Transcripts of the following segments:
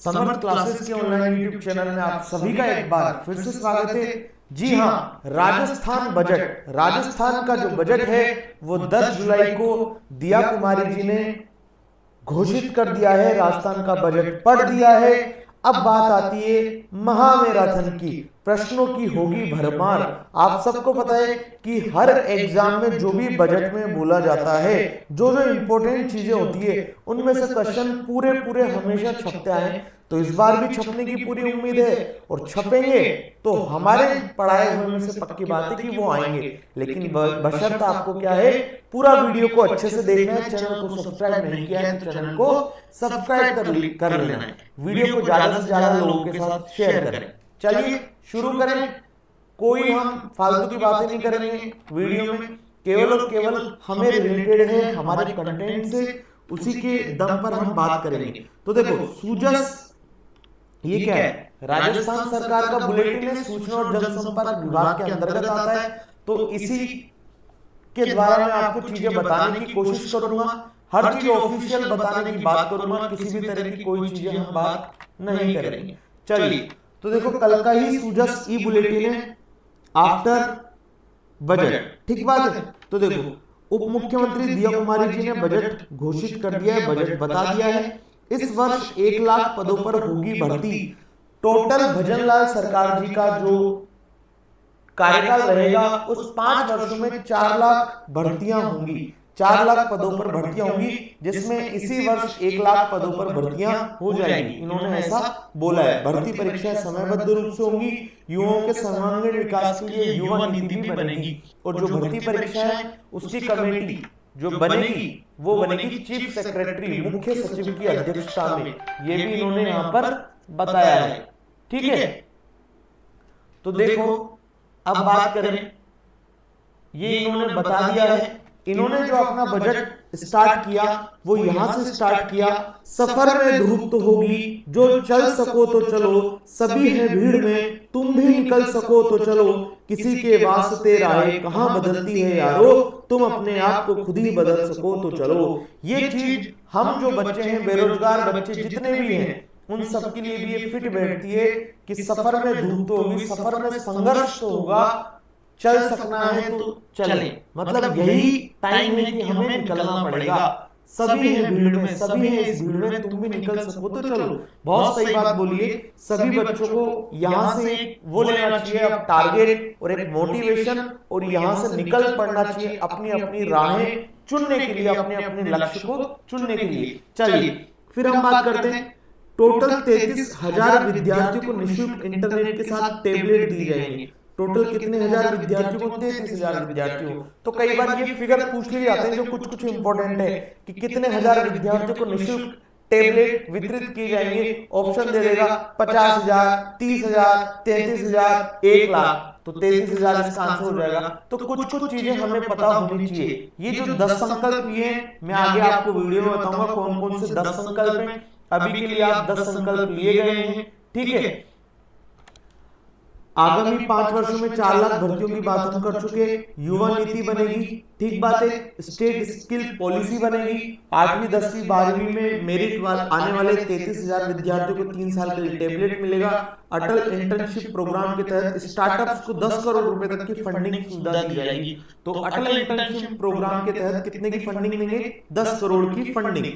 समर्थ classes के online YouTube channel में आप सभी का एक बार फिर से स्वागत है। जी हाँ, राजस्थान का जो बजट है वो 10 जुलाई को दिया कुमारी जी ने घोषित कर दिया है। राजस्थान का बजट पढ़ दिया है। अब बात आती है महामैराथन की, प्रश्नों की होगी भरमार। आप सबको पता है कि हर एग्जाम में जो भी बजट में बोला जाता है, जो जो इंपॉर्टेंट चीजें होती है, उनमें से क्वेश्चन पूरे पूरे हमेशा छपते आए। तो इस बार भी छपने की पूरी उम्मीद है और छपेंगे तो हमारे पढ़ाए हुए में से पक्की बात है कि वो आएंगे। लेकिन बशर्त आपको क्या है, पूरा वीडियो को अच्छे से देखना है। चैनल को सब्सक्राइब नहीं किया है तो चैनल को सब्सक्राइब कर लेना है। वीडियो को ज्यादा से ज्यादा लोगों के साथ शेयर करें। चलिए शुरू करें। कोई हम फालतू की बातें नहीं करेंगे वीडियो में, केवल और केवल हमें रिलेटेड है हमारे कंटेंट से, उसी के दम पर हम बात करेंगे। तो देखो, सूजस ये क्या है? राजस्थान सरकार का बुलेटिन है, सूचना और जनसंपर्क विभाग के अंतर्गत आता है। तो इसी के द्वारा मैं आपको चीजें बताने की कोशिश करूंगा। हर चीज ऑफिशियल बताने की बात करूंगा, किसी भी तरह की कोई चीजें हम बात नहीं करेंगे। चलिए, तो देखो, कल का ही सूजस ई बुलेटिन है आफ्टर बजट, ठीक बात है। तो देखो, उप मुख्यमंत्री दिया कुमारी जी ने बजट घोषित कर दिया है, बजट बता दिया है। इस वर्ष 1 लाख पदों पर होगी भर्ती। टोटल भजनलाल सरकार जी का जो कार्यकाल रहेगा उस 5 वर्षों में 4 लाख भर्तियां होंगी, 4 लाख पदों पर भर्तियां होंगी, जिसमें इसी वर्ष 1 लाख पदों पर भर्तियां हो जाएंगी। इन्होंने ऐसा बोला है। भर्ती परीक्षाएं समयबद्ध रूप से होंगी। युवाओं के सर्वांगीण विकास के लिए युवा नीति भी बनेगी। और जो भर्ती परीक्षा है उसकी कमेटी जो बनेगी वो बनेगी चीफ सेक्रेटरी, मुख्य सचिव की अध्यक्षता में। ये भी इन्होंने यहां पर बताया है, ठीक है। तो देखो, अब बात करें, ये इन्होंने बता दिया है। इन्होंने जो अपना बजट स्टार्ट किया वो यहां से स्टार्ट किया। सफर में धूप तो होगी, जो चल सको तो चलो, सभी है भीड़ में, तुम भी निकल सको तो चलो, किसी के वास्ते राहें कहां बदलती है यारो, तुम अपने आप को खुद ही बदल सको तो चलो। ये चीज हम जो बच्चे हैं, बेरोजगार बच्चे जितने भी हैं, उन सब के लिए भी ये फिट बैठती है कि सफर में धूप तो होगी, सफर में संघर्ष तो होगा, चल सकना है तो चले। मतलब यही टाइम है कि हमें निकलना पड़ेगा। सभी हैं भीड़ में, सभी हैं इस भीड़ में, तुम भी निकल सको तो चलो। बहुत सही बात बोलिए। सभी बच्चों को यहाँ से वो लेना चाहिए अब टारगेट और एक मोटिवेशन, और यहाँ से निकल पड़ना चाहिए अपनी अपनी राहें चुनने के लिए, अपने अपने लक्ष्य को चुनने के लिए। चलिए फिर हम बात करते हैं। टोटल 33,000 विद्यार्थियों को निःशुल्क इंटरनेट के साथ टैबलेट दी जाएंगी। टोटल कितने हजार विद्यार्थियों को? 33,000 विद्यार्थियों। तो कई बार ये फिगर पूछ लिए जाते हैं जो कुछ कुछ इंपॉर्टेंट है कि कितने हजार विद्यार्थियों को निःशुल्क टैबलेट वितरित किए जाएंगे। ऑप्शन दे देगा 50,000, 30,000, 33,000, 1 लाख। तो 33,000 इसका आंसर हो जाएगा। तो कुछ कुछ चीजें हमें पता होनी चाहिए। ये जो 10 संकल्प लिए, मैं आगे आपको वीडियो में बताऊंगा कौन कौन से 10 संकल्प हैं। अभी के लिए आप 10 संकल्प लिए गए हैं, ठीक है। आगामी 5 वर्षों में 4 लाख भर्तियों की बात हम कर चुके। युवा नीति बनेगी, ठीक बात है। स्टेट स्किल पॉलिसी बनेगी। 8वीं 10वीं 12वीं में मेरिट आने वाले 33,000 विद्यार्थियों को 3 साल के लिए टैबलेट मिलेगा। अटल इंटर्नशिप प्रोग्राम के तहत स्टार्टअप्स को 10 करोड़ रुपए तक की फंडिंग सुविधा दी जाएगी। तो अटल इंटर्नशिप प्रोग्राम के तहत कितने की फंडिंग देंगे? 10 करोड़ की फंडिंग।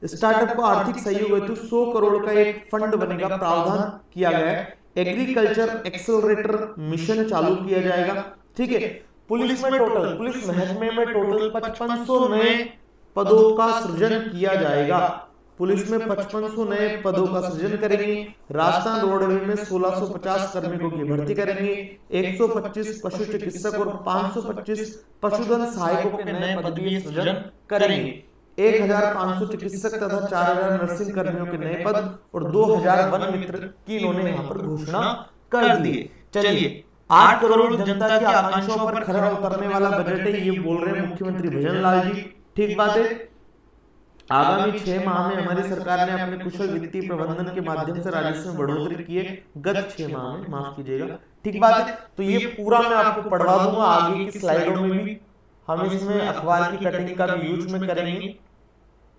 स्टार्टअप को आर्थिक सहयोग हेतु 100 करोड़ का एक फंड बनेगा, प्रावधान किया गया है। एग्रीकल्चर एक्सेलरेटर मिशन चालू किया जाएगा, ठीक है। पुलिस महकमे में टोटल 5500 नए पदों का सृजन किया जाएगा। पुलिस में 5500 नए पदों का सृजन करेंगे। राजस्थान रोडवे में 1650 कार्मिकों की भर्ती करेंगे। 125 पशु चिकित्सक और 525 पशुधन सहायकों के नए पद भी सृजन करेंगे। 1,500 चिकित्सक तथा 4,000 नर्सिंग कर्मियों के नए पद और 2,000 वन मित्र की इन्होंने यहाँ पर घोषणा कर दी। चलिए, 8 करोड़ जनता की आकांक्षाओं पर खरा उतरने वाला बजट है, ये बोल रहे हैं मुख्यमंत्री भजनलाल जी, ठीक बात है। आगामी 6 माह में हमारी सरकार ने अपने कुशल वित्तीय प्रबंधन के माध्यम से राजस्व में बढ़ोतरी की है। गत 6 माह में, माफ कीजिएगा, ठीक बात है। तो ये पूरा मैं आपको पढ़वा दूंगा आगे की स्लाइडों में भी। हम इसमें अखबार की कटिंग का भी यूज में करेंगे,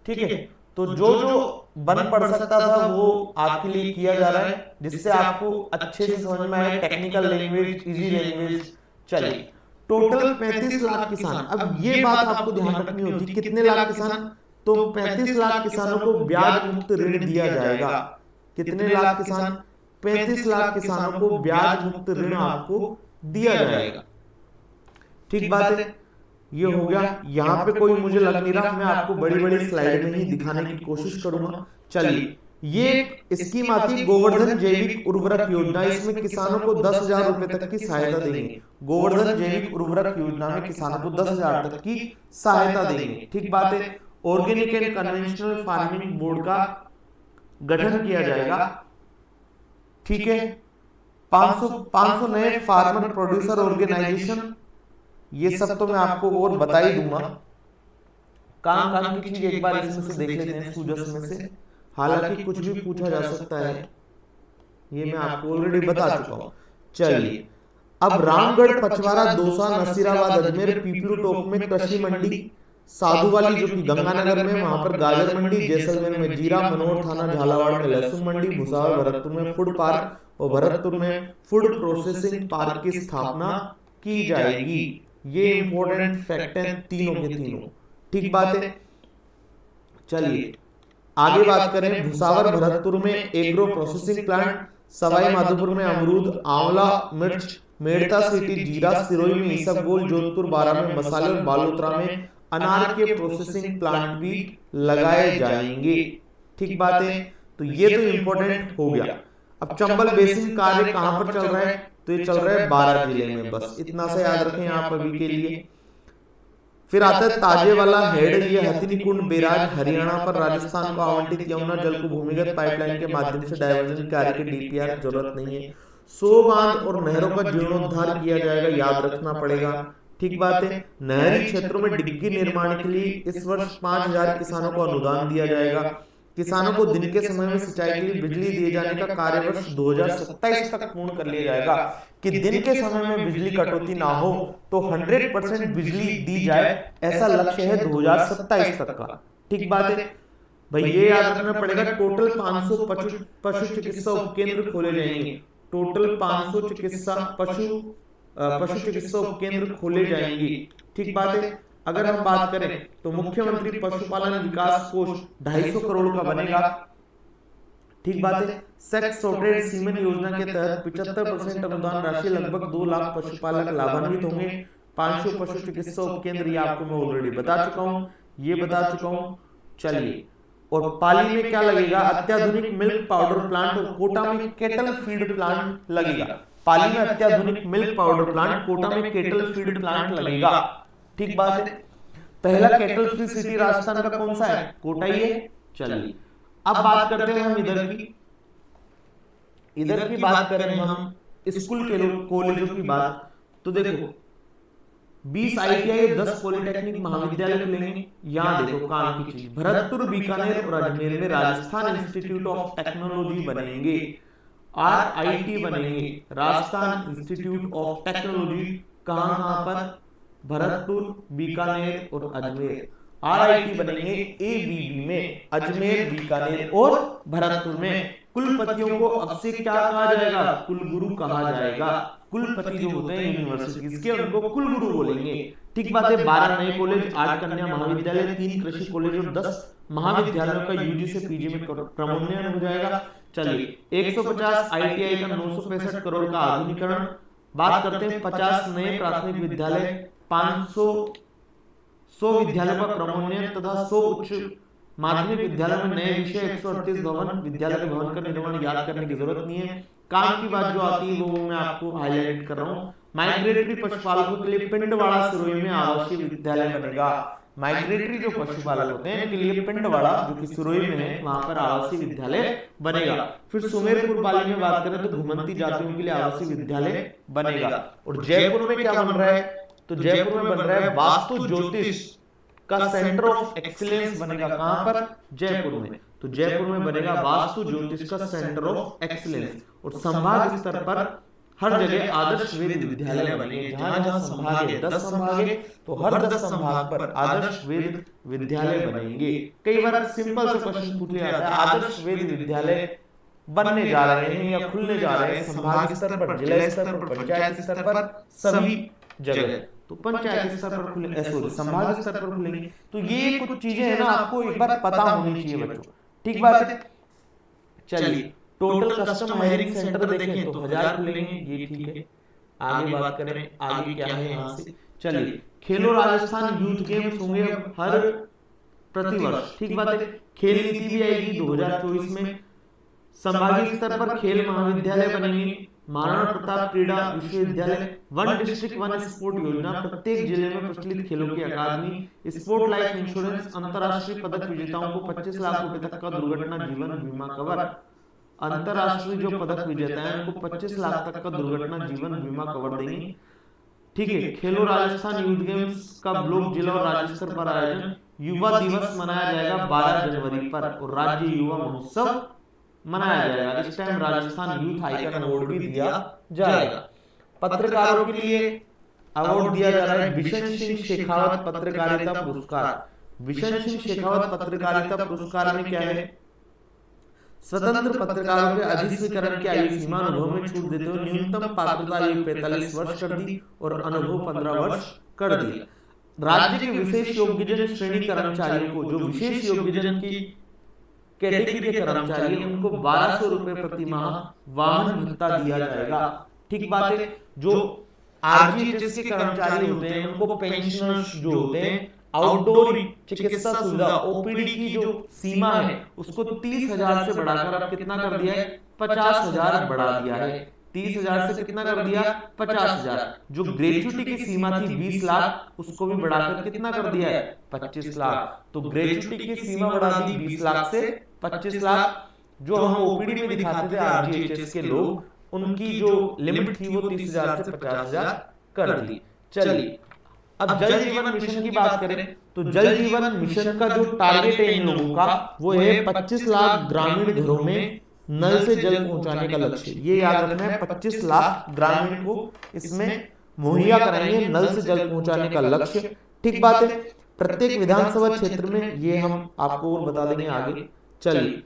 ठीक है। तो जो जो बन पढ़ सकता था वो आपके लिए किया जा रहा है, जिससे आपको अच्छे से समझ में आए, टेक्निकल लैंग्वेज, इजी लैंग्वेज। चलिए, टोटल 35 लाख किसान। अब ये बात आपको ध्यान रखनी होती, कितने लाख किसान? तो 35 लाख किसानों को ब्याज मुक्त ऋण दिया जाएगा। कितने लाख किसान? 35 लाख किसानों को ब्याज मुक्त ऋण आपको दिया जाएगा। ठीक बात है, ये हो गया। यहाँ पे कोई मुझे लग नहीं रहा, मैं आपको बड़ी बड़ी स्लाइड में ही दिखाने की कोशिश करूंगा। चलिए, ये स्कीम आती गोवर्धन जैविक उर्वरक योजना। इसमें किसानों को 10,000 रुपए तक की सहायता देंगे। गोवर्धन जैविक उर्वरक योजना में किसानों को 10,000 तक की सहायता देंगे। ठीक बात है। Organic and conventional farming board का गठन किया जाएगा। ठीक है, 500 नए फार्मर प्रोड्यूसर ऑर्गेनाइजेशन, ये सब तो मैं आपको और बता ही दूंगा। काम की चीज एक बार इसमें से देख लेते हैं, सूजस में से। हालांकि कुछ भी पूछा जा सकता है, ये मैं आपको ऑलरेडी बता चुका हूं। चलिए, अब रामगढ़, पचवारा, दौसा, नसीराबाद, अजमेर, पीपलू टोप में कृषि मंडी, साधुवाली जो कि गंगानगर में, वहां पर गाजर मंडी, जैसलमेर में जीरा, मनोहर थाना झालावाड़ में लहसुन मंडी, भुसावल भरतपुर में फूड पार्क और भरतपुर में फूड प्रोसेसिंग पार्क की स्थापना की जाएगी। ये इंपॉर्टेंट फैक्ट हैं तीनों के तीनों। ठीक बात है। चलिए आगे बात करें, भुसावर भरतपुर में agro processing plant, Sawai Madhopur में अमरूद, आंवला, मिर्च, मेड़ता सिटी जीरा, सिरोही में इसबगोल, जोधपुर बारा में मसाले और बालोतरा में अनार के प्रोसेसिंग प्लांट भी लगाए जाएंगे। ठीक बात है। तो ये तो इंपॉर्टेंट हो गया। अब चंबल बेसिन कार्य कहां पर चल रहा है? तो ये चल रहा है बारां जिले में। बस इतना सा याद रखें आप अभी के लिए। फिर आता है ताजेवाला हेड, ये हथिनी कुंड बैराज हरियाणा पर राजस्थान को आवंटित यमुना जल को भूमिगत पाइपलाइन के माध्यम से डायवर्जन कार्य के डीपीआर जरूरत नहीं है। 100 बांध और नहरों का जीर्णोद्धार किया जाएगा, याद रखना पड़ेगा। ठीक बात है। नहरी क्षेत्रों में डिग्गी निर्माण के लिए इस वर्ष 5,000 किसानों को अनुदान दिया जाएगा। किसानों को दिन के समय में सिंचाई के लिए बिजली दिए जाने का कार्य वर्ष 2027 तक पूर्ण कर लिया जाएगा। कि दिन के समय में बिजली कटौती ना हो तो 100% बिजली दी जाए, ऐसा लक्ष्य है 2027 तक का। ठीक बात है भाई, ये याद रखना पड़ेगा। टोटल 500 पशु चिकित्सा उपकेंद्र खोले जाएंगे। टोटल 500 पशु चिकित्सा उपकेंद्र खोले जाएंगे। ठीक बात है। अगर हम बात करें तो मुख्यमंत्री पशुपालन विकास कोष 250 करोड़ का बनेगा। ठीक बात है। सेक्स सॉर्टेड सीमेन योजना के तहत 75% अनुदान राशि, लगभग 2 लाख पशुपालक लाभान्वित होंगे। 500 पशु चिकित्सा उपकेंद्र, ये आपको मैं ऑलरेडी बता चुका हूँ, ये बता चुका हूँ। चलिए, और पाली में क्या लगेगा? अत्याधुनिक मिल्क पाउडर प्लांट और कोटा में केटल फीड प्लांट लगेगा। पाली में अत्याधुनिक मिल्क पाउडर प्लांट, कोटा में केटल फीड प्लांट लगेगा। ठीक बात है। पहला केटल फ्री सिटी राजस्थान का कौन सा है? कोटा ही है। चलिए, अब बात करते हैं हम इधर की बात करें हम स्कूल के कॉलेजों की बात। तो देखो, 20 ITI, 10 पॉलिटेक्निक महाविद्यालय खुलेंगे। यहाँ देखो काम की चीज, भरतपुर, बीकानेर और अजमेर में राजस्थान इंस्टीट्यूट ऑफ टेक्नोलॉजी बनेंगे। RIT बनेंगे, राजस्थान इंस्टीट्यूट ऑफ टेक्नोलॉजी। कहां पर? भरतपुर, बीकानेर और अजमेर। RIT बनेंगे ABB में, अजमेर, बीकानेर और भरतपुर में। कुलपतियों को अब से क्या कहा जाएगा? कुलगुरु कहा जाएगा। कुलपति जो होते हैं यूनिवर्सिटीज के, उनको कुलगुरु बोलेंगे। ठीक बात है। 12 नए कॉलेज, 8 कन्या महाविद्यालय, 3 कृषि कॉलेज और 10 महाविद्यालयों का UG से PG में क्रमोन्नयन हो जाएगा। चलिए, 150 ITI का 965 करोड़ का आधुनिकीकरण। बात करते हैं 50 नए प्राथमिक विद्यालय, 100 विद्यालयों का क्रमोन्नयन तथा 100 उच्च माध्यमिक विद्यालय में नए विषय, 138 भवन। विद्यालय के भवन का निर्माण याद करने की जरूरत नहीं है। काम की बात जो आती है वो मैं आपको हाईलाइट कर रहा हूँ। माइग्रेटरी पशुपालकों के लिए पिंडवाड़ा, सिरोही में आवासीय विद्यालय बनेगा। माइग्रेटरी जो पशुपालक होते हैं इनके लिए पिंडवाड़ा जो कि सिरोही में है, वहां पर आवासीय विद्यालय बनेगा। फिर सुमेरपुर पाली में बात करें तो घुमंती जातियों के लिए आवासीय विद्यालय बनेगा। और जयपुर में क्या बन रहा है? तो जयपुर में बन रहा है वास्तु ज्योतिष का सेंटर ऑफ एक्सीलेंस बनेगा। कहां पर? जयपुर में। तो जयपुर में बनेगा वास्तु ज्योतिष का सेंटर ऑफ एक्सीलेंस। और संभाग स्तर पर हर जगह आदर्श वेद विद्यालय बनेंगे। जहां जहां संभाग है, 10 संभाग है, तो हर 10 संभाग पर आदर्श वेद विद्यालय बनेंगे। कई बार सिंपल सा क्वेश्चन पूछ लिया जाता है, आदर्श वेद विद्यालय बनने जा रहे हैं या खुलने जा रहे हैं संभाग स्तर पर, जिला स्तर पर, पंचायत स्तर पर, सभी जगह। तो पंचायत स्तर पर खुले, सॉरी संभाग स्तर पर खुलेंगे। तो ये कुछ चीजें है ना, आपको एक बार पता होनी चाहिए बच्चों, ठीक बात है। चलिए टोटल कस्टम हायरिंग सेंटर देखें तो 1000 खुलेंगे, ये ठीक है। आगे बात करें, आगे क्या है यहाँ से, चलिए खेलो राजस्थान यूथ गेम्स होंगे अब हर प्रतिवर्ष, ठीक बात है। खेल नीति भी आएगी 2024 में। संभागीय स्तर पर खेल महाविद्यालय बनेंगे, महाराणा प्रताप क्रीड़ा विश्वविद्यालय, वन डिस्ट्रिक्ट वन स्पोर्ट योजना, प्रत्येक जिले में प्रचलित खेलों की अकादमी, स्पोर्ट लाइफ इंश्योरेंस, अंतरराष्ट्रीय पदक विजेताओं को 25 लाख रुपए तक का दुर्घटना जीवन बीमा कवर। अंतरराष्ट्रीय जो पदक विजेता है उनको 25 लाख तक का दुर्घटना जीवन बीमा कवर देंगे, ठीक है। खेलो राजस्थान यूथ गेम्स का ब्लॉक, जिला और राज्य स्तर पर आयोजन। युवा दिवस मनाया जाएगा 12 जनवरी पर और राज्य युवा महोत्सव मनाया जाएगा। इस time Rajasthan youth icon award भी दिया जाएगा। पत्रकारों के लिए अवार्ड दिया जा रहा है बिशन सिंह शेखावत पत्रकारिता पुरस्कार। बिशन सिंह शेखावत पत्रकारिता पुरस्कार में क्या है, स्वतंत्र पत्रकारों के अधिस्वीकरण की आयु सीमा अनुभव में छूट देते हुए न्यूनतम पात्रता आयु 45 वर्ष कर दी और अनुभव 15 वर्ष कर दिया। राज्य के विशेष योग्यजन श्रेणी कर्मचारियों को, जो विशेष योग्यजन की कैटेगरी के कर्मचारी हैं, उनको 1200 रुपए प्रति माह वाहन भत्ता दिया जाएगा, ठीक बात है। जो आरजीएचएस के कर्मचारी होते हैं उनको पेंशनर्स जो होते हैं, आउटडोर चिकित्सा सुविधा ओपीडी की जो सीमा है उसको 30,000 से बढ़ाकर अब कितना कर दिया है, 50,000 बढ़ा दिया है। 30,000 से कितना कर दिया, 50,000। जो ग्रेच्युटी की सीमा थी 20 लाख उसको भी बढ़ाकर कितना कर दिया है, 25 लाख। तो ग्रेच्युटी की सीमा बढ़ा दी 20 लाख से 25 लाख। जो हम ओपीडी में दिखाते थे आरजीएचएस के लोग, उनकी जो लिमिट थी वो 30,000 से 50,000 कर दी। चलिए अब जल जीवन मिशन की बात करें तो जल जीवन मिशन का जो टारगेट है इन लोगों का वो है 25 लाख ग्रामीण घरों में नल से जल पहुंचाने का लक्ष्य। ये याद रखना है, 25 लाख ग्रामीण को इसमें मुहैया कराएंगे नल से जल पहुंचाने का लक्ष्य, ठीक बात है। प्रत्येक विधानसभा क्षेत्र में ये हम आपको और बता देंगे आगे। चलिए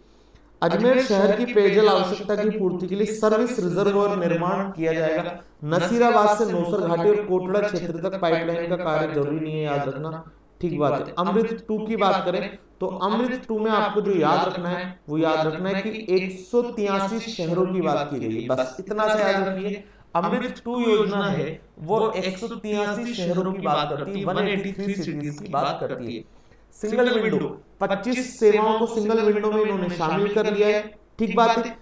अजमेर शहर की पेयजल आवश्यकता की पूर्ति के लिए सर्विस रिजर्वोयर निर्माण किया जाएगा। नसीराबाद से नौसर घाटी और कोटड़ा क्षेत्र तक पाइपलाइन का कार्य जरूरी नहीं है, याद रखना, ठीक बात है। अमृत 2 की बात करें तो अमृत 2 में आपको जो याद रखना है वो याद रखना है कि 183 शहरों की बात की गई है, बस इतना सा याद रखिए। अमृत 2 योजना है वो 183 शहरों की बात करती है, 183 सिटीज की बात करती है। सिंगल विंडो 25 सेवाओं को सिंगल विंडो में इन्होंने शामिल कर लिया है, ठीक बात है।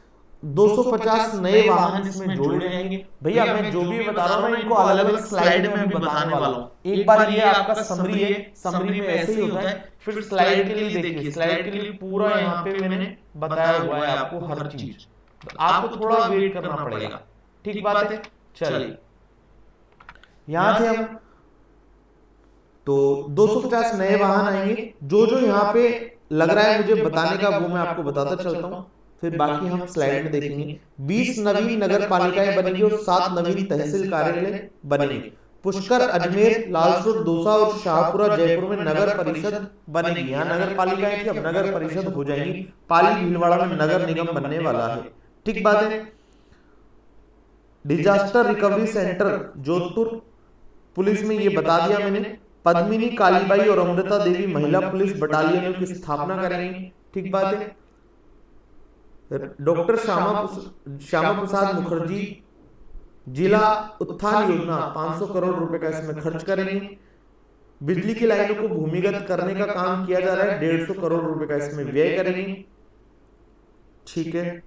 250 नए वाहन इसमें जोड़े जाएंगे। भैया मैं जो भी बता रहा हूँ ना इनको अलग अलग स्लाइड में अभी बताने वाला हूँ। एक बार ये आपका समरी है, समरी में ऐसे ही होता है, फिर स्लाइड के लिए देखिए, स्लाइड के लिए पूरा यहाँ पे मैंने बताया हुआ है आपको हर चीज, आपको थोड़ा वेट करना पड़ेगा, ठीक बात है। चलिए यहाँ थे हम, तो 250 नए वाहन आएंगे। जो जो यहाँ पे लग रहा है मुझे बताने का वो मैं आपको बताता चलता हूँ, फिर बाकी हम स्लाइड में देखेंगे। 20 नवीन नगर पालिकाएं बनेंगी और 7 नवीन तहसील कार्यालय बनेंगे। पुष्कर, अजमेर, लालसोट, दौसा और शाहपुरा जयपुर में नगर परिषद बनेगी। यहाँ नगर पालिकाएं थी, अब नगर परिषद हो जाएंगी। पाली भीलवाड़ा में नगर निगम बनने वाला है, ठीक बात है। Disaster recovery centre Jodhpur police में ये बता दिया मैंने। पद्मिनी, कालीबाई और अमृता देवी महिला पुलिस बटालियनों की स्थापना करेंगे, ठीक बात है। डॉक्टर श्यामा प्रसाद मुखर्जी जिला उत्थान योजना 500 करोड़ रुपए का इसमें खर्च करेंगे। बिजली की लाइनों को भूमिगत करने का काम किया जा रहा है, 150 करोड़ रुपए का इसमें व्यय करेंगे, ठीक है।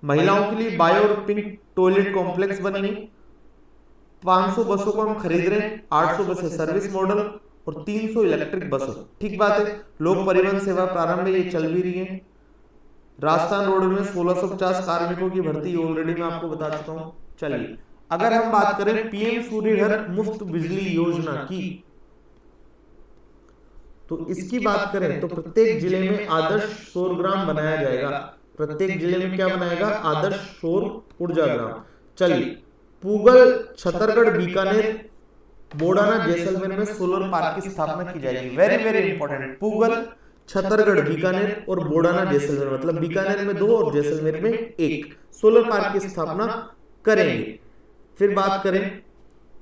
महिलाओं के लिए बायो और पिंक टॉयलेट कॉम्प्लेक्स बनेंगे। 500 बसों को हम खरीद रहे हैं, 800 बसें सर्विस मॉडल और 300 इलेक्ट्रिक बसों, ठीक बात है। लोक परिवहन सेवा प्रारंभ ये चल भी रही है। राजस्थान रोड में 1650 कार्मिकों की भर्ती ऑलरेडी मैं आपको बता चुका हूं। चलिए अगर हम बात करें पीएम सूर्य घर मुफ्त बिजली योजना की, तो इसकी बात करें तो प्रत्येक जिले में आदर्श सौर ग्राम बनाया जाएगा। प्रत्येक जिले में क्या बनाएगा, आदर्श सौर ऊर्जा ग्राम। चलिए पूगल, छतरगढ़, बीकानेर, बोडाना, जैसलमेर में सोलर पार्क की स्थापना की जाएगी। Very very important, Pugal, Chhatargarh, Bikaner और बोडाना, जैसलमेर, मतलब बीकानेर में 2 और जैसलमेर में 1 सोलर पार्क की स्थापना करेंगे। फिर बात करें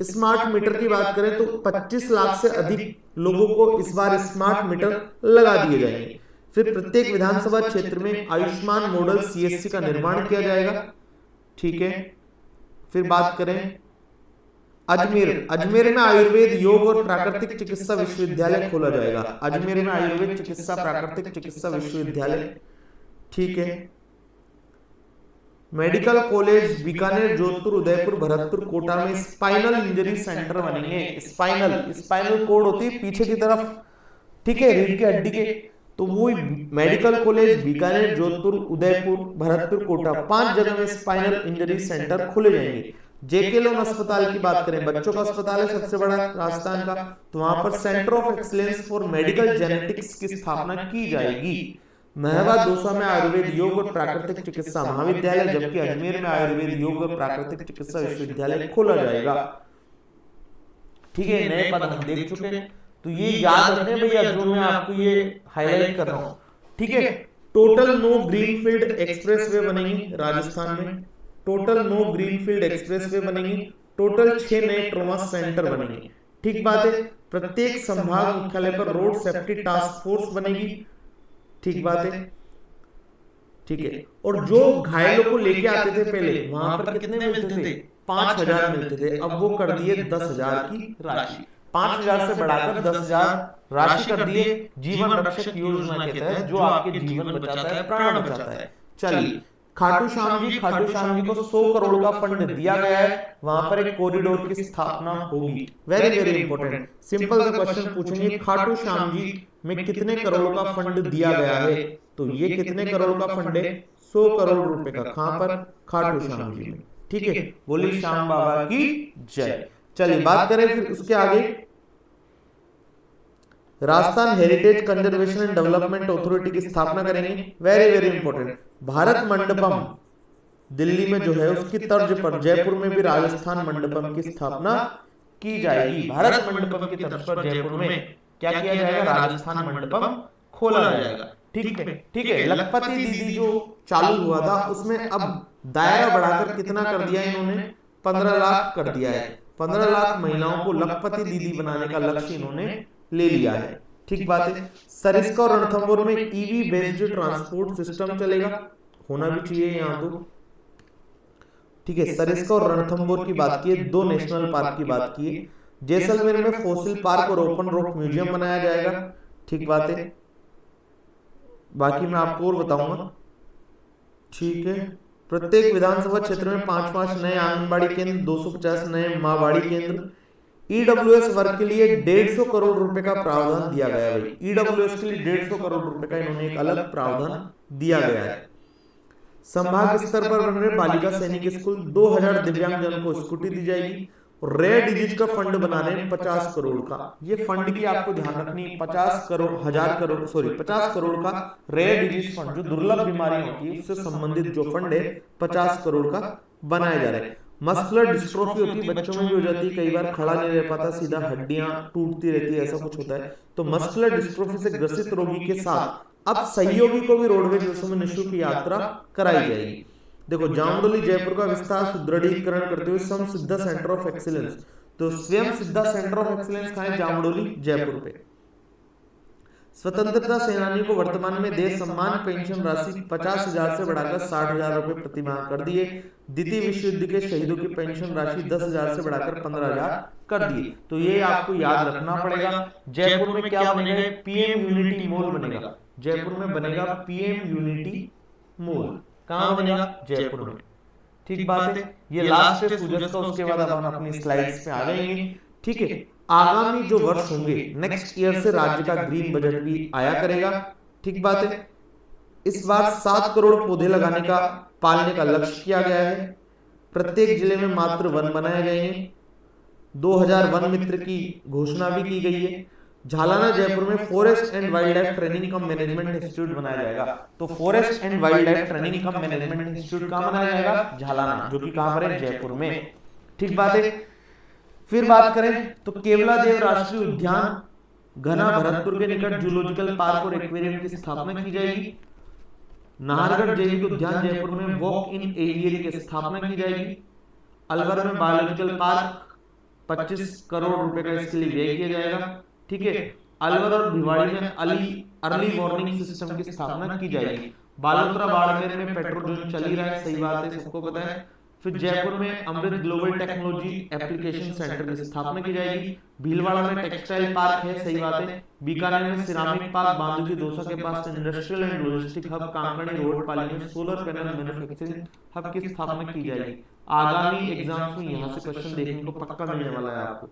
स्मार्ट मीटर की बात करें तो 25 लाख से अधिक लोगों को इस बार स्मार्ट मीटर लगा दिए जाएंगे। फिर प्रत्येक विधानसभा क्षेत्र में आयुष्मान मॉडल CSC का निर्माण किया जाएगा। ठीक है। फिर बात करें अजमेर में आयुर्वेद, योग और प्राकृतिक चिकित्सा विश्वविद्यालय खोला जाएगा। अजमेर में आयुर्वेद चिकित्सा, प्राकृतिक चिकित्सा विश्वविद्यालय। ठीक है। मेडिकल कॉलेज बीकानेर, जोधपुर, उदयपुर, भरतपुर, कोटा में स्पाइनल इंजरी सेंटर बनेंगे। स्पाइनल कोड होती है पीछे की तरफ, ठीक है, रीढ़ की हड्डी के, तो वो मेडिकल कॉलेज बीकानेर, जोधपुर, उदयपुर, भरतपुर, कोटा 5 जगह में स्पाइनल इंजरी सेंटर खोले जाएंगे। जेके लोन अस्पताल की बात करें, बच्चों का अस्पताल है सबसे बड़ा राजस्थान का, तो वहां पर centre of excellence for medical genetics की स्थापना की जाएगी। महवा, दौसा में आयुर्वेद, योग और प्राकृतिक चिकित्सा महाविद्यालय, जबकि अजमेर में आयुर्वेद, योग और प्राकृतिक चिकित्सा विश्वविद्यालय खोला जाएगा। ठीक है, नए पद हम देख चुके हैं, तो ये याद रखने भैया जो मैं आपको ये हाईलाइट कर रहा हूं। ठीक है। टोटल नो ग्रीनफील्ड एक्सप्रेसवे बनेंगी राजस्थान में, टोटल नो ग्रीनफील्ड एक्सप्रेसवे बनेंगी, टोटल 6 नए ट्रॉमा सेंटर बनेंगे। ठीक बात है। प्रत्येक संभाग मुख्यालय पर रोड सेफ्टी टास्क फोर्स बनेगी। ठीक बात है। ठीक है। और जो घायलों को लेके आते थे पहले, वहां पर कितने मिलते थे? 5000 मिलते थे, अब वो कर दिए 10,000 की राशि। 5000 से बढ़ाकर 10,000 राशि कर दिए जीवन रक्षक योजना के तहत, जो आपके जीवन बचाता है, प्राण बचाता है। चलिए, खाटू श्याम जी को 100 करोड़ का फंड दिया गया है, वहां पर एक कॉरिडोर की स्थापना होगी। वेरी वेरी इंपॉर्टेंट, सिंपल सा क्वेश्चन पूछेंगे, खाटू श्याम जी में कितने करोड़ का फंड दिया गया है? तो ये कितने करोड़ का फंड है? 100 करोड़ रुपए का। कहां पर? खाटू श्याम जी में। ठीक है, बोली श्याम बाबा की जय। चलिए बात करें फिर उसके आगे, Rajasthan heritage conservation and development authority की स्थापना करेंगे। Very very important, Bharat Mandapam Delhi में जो है उसकी तर्ज पर जयपुर में भी राजस्थान मंडपम की स्थापना की जाएगी। भारत मंडपम की तर्ज पर जयपुर में क्या किया जाएगा? राजस्थान मंडपम खोला जाएगा। ठीक है। ठीक है। लखपति दीदी जो चालू हुआ था, उसमें अब दायरा बढ़ाकर कितना कर दिया इन्होंने? 15 लाख कर दिया है। 15 लाख महिलाओं को लखपति दीदी बनाने का लक्ष्य इन्होंने ले लिया है। ठीक बात है। सरिस्का और रणथंभौर में ईवी बेस्ड ट्रांसपोर्ट सिस्टम चलेगा, होना भी चाहिए यहाँ तो। ठीक है। सरिस्का और रणथंभौर की बात की, 2 नेशनल पार्क की बात की। जैसलमेर में फॉसिल पार्क और ओपन रॉक म्यूजियम बनाया जाएगा। ठीक बात है। बाकी मैं आपको और बताऊंगा। ठीक है। प्रत्येक विधानसभा क्षेत्र में 5-5 नए आंगनबाड़ी केंद्र, 250 नए माँबाड़ी केंद्र। ईडब्ल्यूएस वर्ग के लिए 150 करोड़ रुपए का प्रावधान दिया गया है। भाई, ईडब्ल्यूएस के लिए 150 करोड़ रुपए का इन्होंने एक अलग प्रावधान दिया गया है। संभाग स्तर पर बन रहे बालिका सैनिक स्कूल, 2000 दिव्यांगजनों को स्कूटी दी जाएगी। और रेयर डिजीज का फंड बना रहे हैं 50 करोड़ का। ये फंड की आपको ध्यान रखनी, 50 करोड़ का रेयर डिजीज फंड, जो दुर्लभ बीमारी होती है उससे संबंधित जो फंड है 50 करोड़ का बनाया जा रहा है। मस्कुलर डिस्ट्रोफी होती है, बच्चों में भी हो जाती है, कई बार खड़ा नहीं रह पाता, सीधा हड्डियां टूटती रहती है, ऐसा कुछ होता है। तो मस्कुलर डिस्ट्रोफी से ग्रसित रोगी के साथ अब सहयोगी को भी रोडवेज बसों में निःशुल्क यात्रा कराई जाएगी। देखो, जामडोली जयपुर का विस्तार सुदृढ़ीकरण करते हुए स्वयं सिद्धा सेंटर ऑफ एक्सीलेंस, तो स्वयं सिद्धा सेंटर ऑफ एक्सीलेंस कहां है? जामडोली जयपुर पे। स्वतंत्रता सेनानियों को वर्तमान में देश सम्मान पेंशन राशि 50,000 से बढ़ाकर 60,000 रुपए प्रतिमाह कर दिए। द्वितीय विश्व युद्ध के शहीदों की पेंशन राशि 10,000 से बढ़ाकर 15,000 कर दिए। तो ये आपको याद रखना पड़ेगा। जयपुर में क्या बनेगा? पीएम यूनिटी मॉल बनेगा। जयपुर में बनेगा पीएम यूनिटी मॉल। कहां बनेगा? जयपुर में। ठीक बात है। ये लास्ट है सूरज का, उसके बाद अपन अपनी स्लाइड्स पे आ जाएंगे। ठीक है। आगामी जो वर्ष होंगे, नेक्स्ट ईयर से राज्य का ग्रीन बजट भी आया करेगा। ठीक बात है। इस बार 7 करोड़ पौधे लगाने का, पालने का लक्ष्य किया गया है। प्रत्येक जिले में मात्र वन बनाए जाएंगे। 2000 वन मित्र की घोषणा भी की गई है। झालाना जयपुर में forest and wild life training come management institute बनाया जाएगा। तो forest and wild life training come management institute कहां बनाया जाएगा? झालाना, जो कि कहां पर है? जयपुर में। ठीक बात है। फिर बात करें तो केवलादेव राष्ट्रीय उद्यान घना भरतपुर के निकट जूलॉजिकल पार्क और एक्वेरियम की स्थापना की जाएगी। नाहरगढ़ जैविक उद्यान जयपुर में वॉक इन एवियरी की स्थापना की जाएगी। अलवर में बायोलॉजिकल पार्क 25 करोड़ रुपए का इसके लिए व्यय किया जाएगा। ठीक है। अलवर और भिवाड़ी में अर्ली वार्निंग सिस्टम की स्थापना की जाएगी। बालोतरा बाड़मेर में पेट्रोल जोन चल ही रहा है, सही बात है, सबको पता है। फिर जयपुर में अमृत ग्लोबल टेक्नोलॉजी एप्लीकेशन सेंटर की स्थापना की जाएगी। भीलवाड़ा में टेक्सटाइल पार्क है, सही बात है। बीकानेर में सिरामिक पार्क, बांदू की दौसा के पास industrial and logistic hub, Kankari road Pali में सोलर पैनल मैन्युफैक्चरिंग हब की स्थापना की जाएगी। आगामी एग्जाम्स में यहाँ से क्वेश्चन देखने को पक्का मिलने वाला है आपको।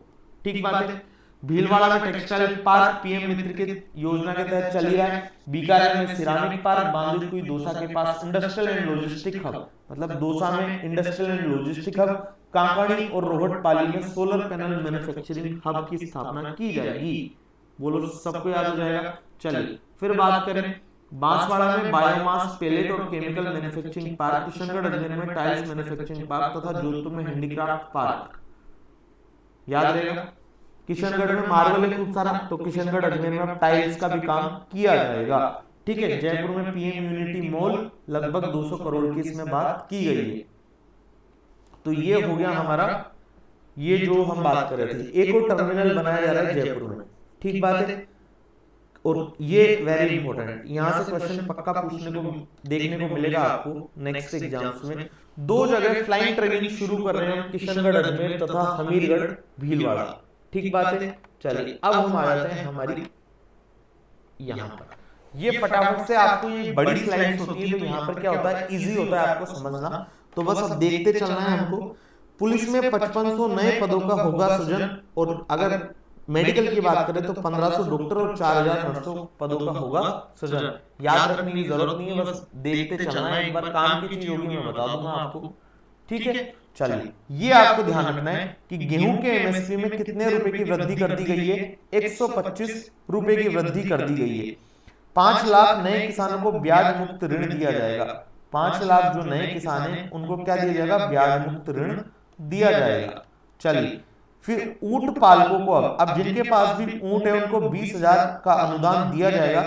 ठीक बात है। भीलवाड़ा में टेक्सटाइल पार्क पीएम मित्र के योजना के तहत चल ही रहा है। बीकानेर में सिरामिक पार्क, बांदू की दौसा के पास इंडस्ट्रियल एंड लॉजिस्टिक हब, मतलब दौसा में इंडस्ट्रियल एंड लॉजिस्टिक हब, कांकड़ी और रोहट पाली में सोलर पैनल मैन्युफैक्चरिंग हब की स्थापना की जाएगी। बोलो, सबको याद हो जाएगा। चलिए फिर बात करें बांसवाड़ा में बायोमास पेलेट और chemical manufacturing park, Kishangarh Ajmer में टाइल्स मैन्युफैक्चरिंग पार्क तथा जोधपुर में हैंडीक्राफ्ट पार्क। याद रहेगा। किशनगढ़ में मार्बल है खूब सारा, तो किशनगढ़ अजमेर में टाइल्स का भी काम किया जाएगा। ठीक है। जयपुर में पीएम यूनिटी मॉल लगभग 200 करोड़ की इसमें बात की गई है। तो ये हो गया हमारा, ये जो हम बात कर रहे थे, एक और टर्मिनल बनाया जा रहा है जयपुर में। ठीक बात है। और ये वेरी इंपॉर्टेंट, यहाँ से क्वेश्चन पक्का पूछने को देखने को मिलेगा आपको नेक्स्ट एग्जाम्स में। 2 जगह फ्लाइंग ट्रेनिंग शुरू कर रहे हैं, किशनगढ़ अजमेर तथा हमीरगढ़ भीलवाड़ा। ठीक बात है। चलिए अब हम आ जाते हैं हमारी यहाँ पर। ये फटाफट से आपको ये बड़ी स्लाइड्स होती है, तो यहाँ पर क्या होता है, इजी होता है आपको समझना। तो बस अब देखते चलना है हमको। पुलिस में 5500 नए पदों का होगा सृजन, और अगर मेडिकल की बात करें तो 1500 डॉक्टर और 4900 पदों का होगा सृजन। याद रखने की जरूरत नहीं है, बस देखते चलना है। एक बार काम की चीज होगी मैं बता दूंगा आपको। ठीक है। चलिए ये आपको ध्यान रखना है कि गेहूं के एमएसपी में कितने रुपए की वृद्धि कर दी गई है। 125 रुपए की वृद्धि कर दी गई है। 5 लाख नए किसानों को ब्याज मुक्त ऋण दिया जाएगा। 5 लाख जो नए किसान हैं उनको क्या दिया जाएगा, ब्याज मुक्त ऋण दिया जाएगा। चलिए फिर ऊंट पालकों को अब जिनके पास भी ऊंट है उनको 20,000 का अनुदान दिया जाएगा।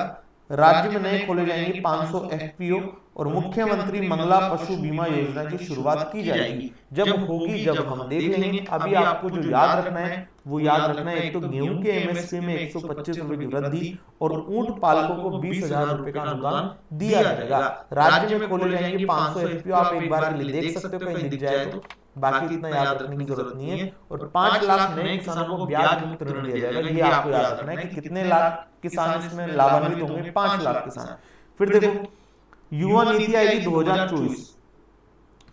राज्य में नए खोले जाएंगे 500 एफपीओ और मुख्यमंत्री मंगला पशु बीमा योजना की शुरुआत की जाएगी। जब होगी जब हम देख लेंगे। अभी आपको जो याद रखना है वो याद रखना है, एक तो गेहूं के एमएसपी में 125 रुपए की वृद्धि और ऊंट पालकों को 20,000 रुपए का अनुदान दिया जाएगा। राज्य में खोले जाएंगे 500 एफपीओ। आप एक बार के लिए देख सकते हो, कहीं दिख जाए तो, बाकी इतना याद रखने की जरूरत नहीं है। और 5 लाख नए किसानों को ब्याज मुक्त ऋण दिया जाएगा। ये आपको याद रखना है कि कितने लाख किसान इसमें लाभान्वित होंगे, 5 लाख किसान। फिर देखो युवा नीति आएगी 2024।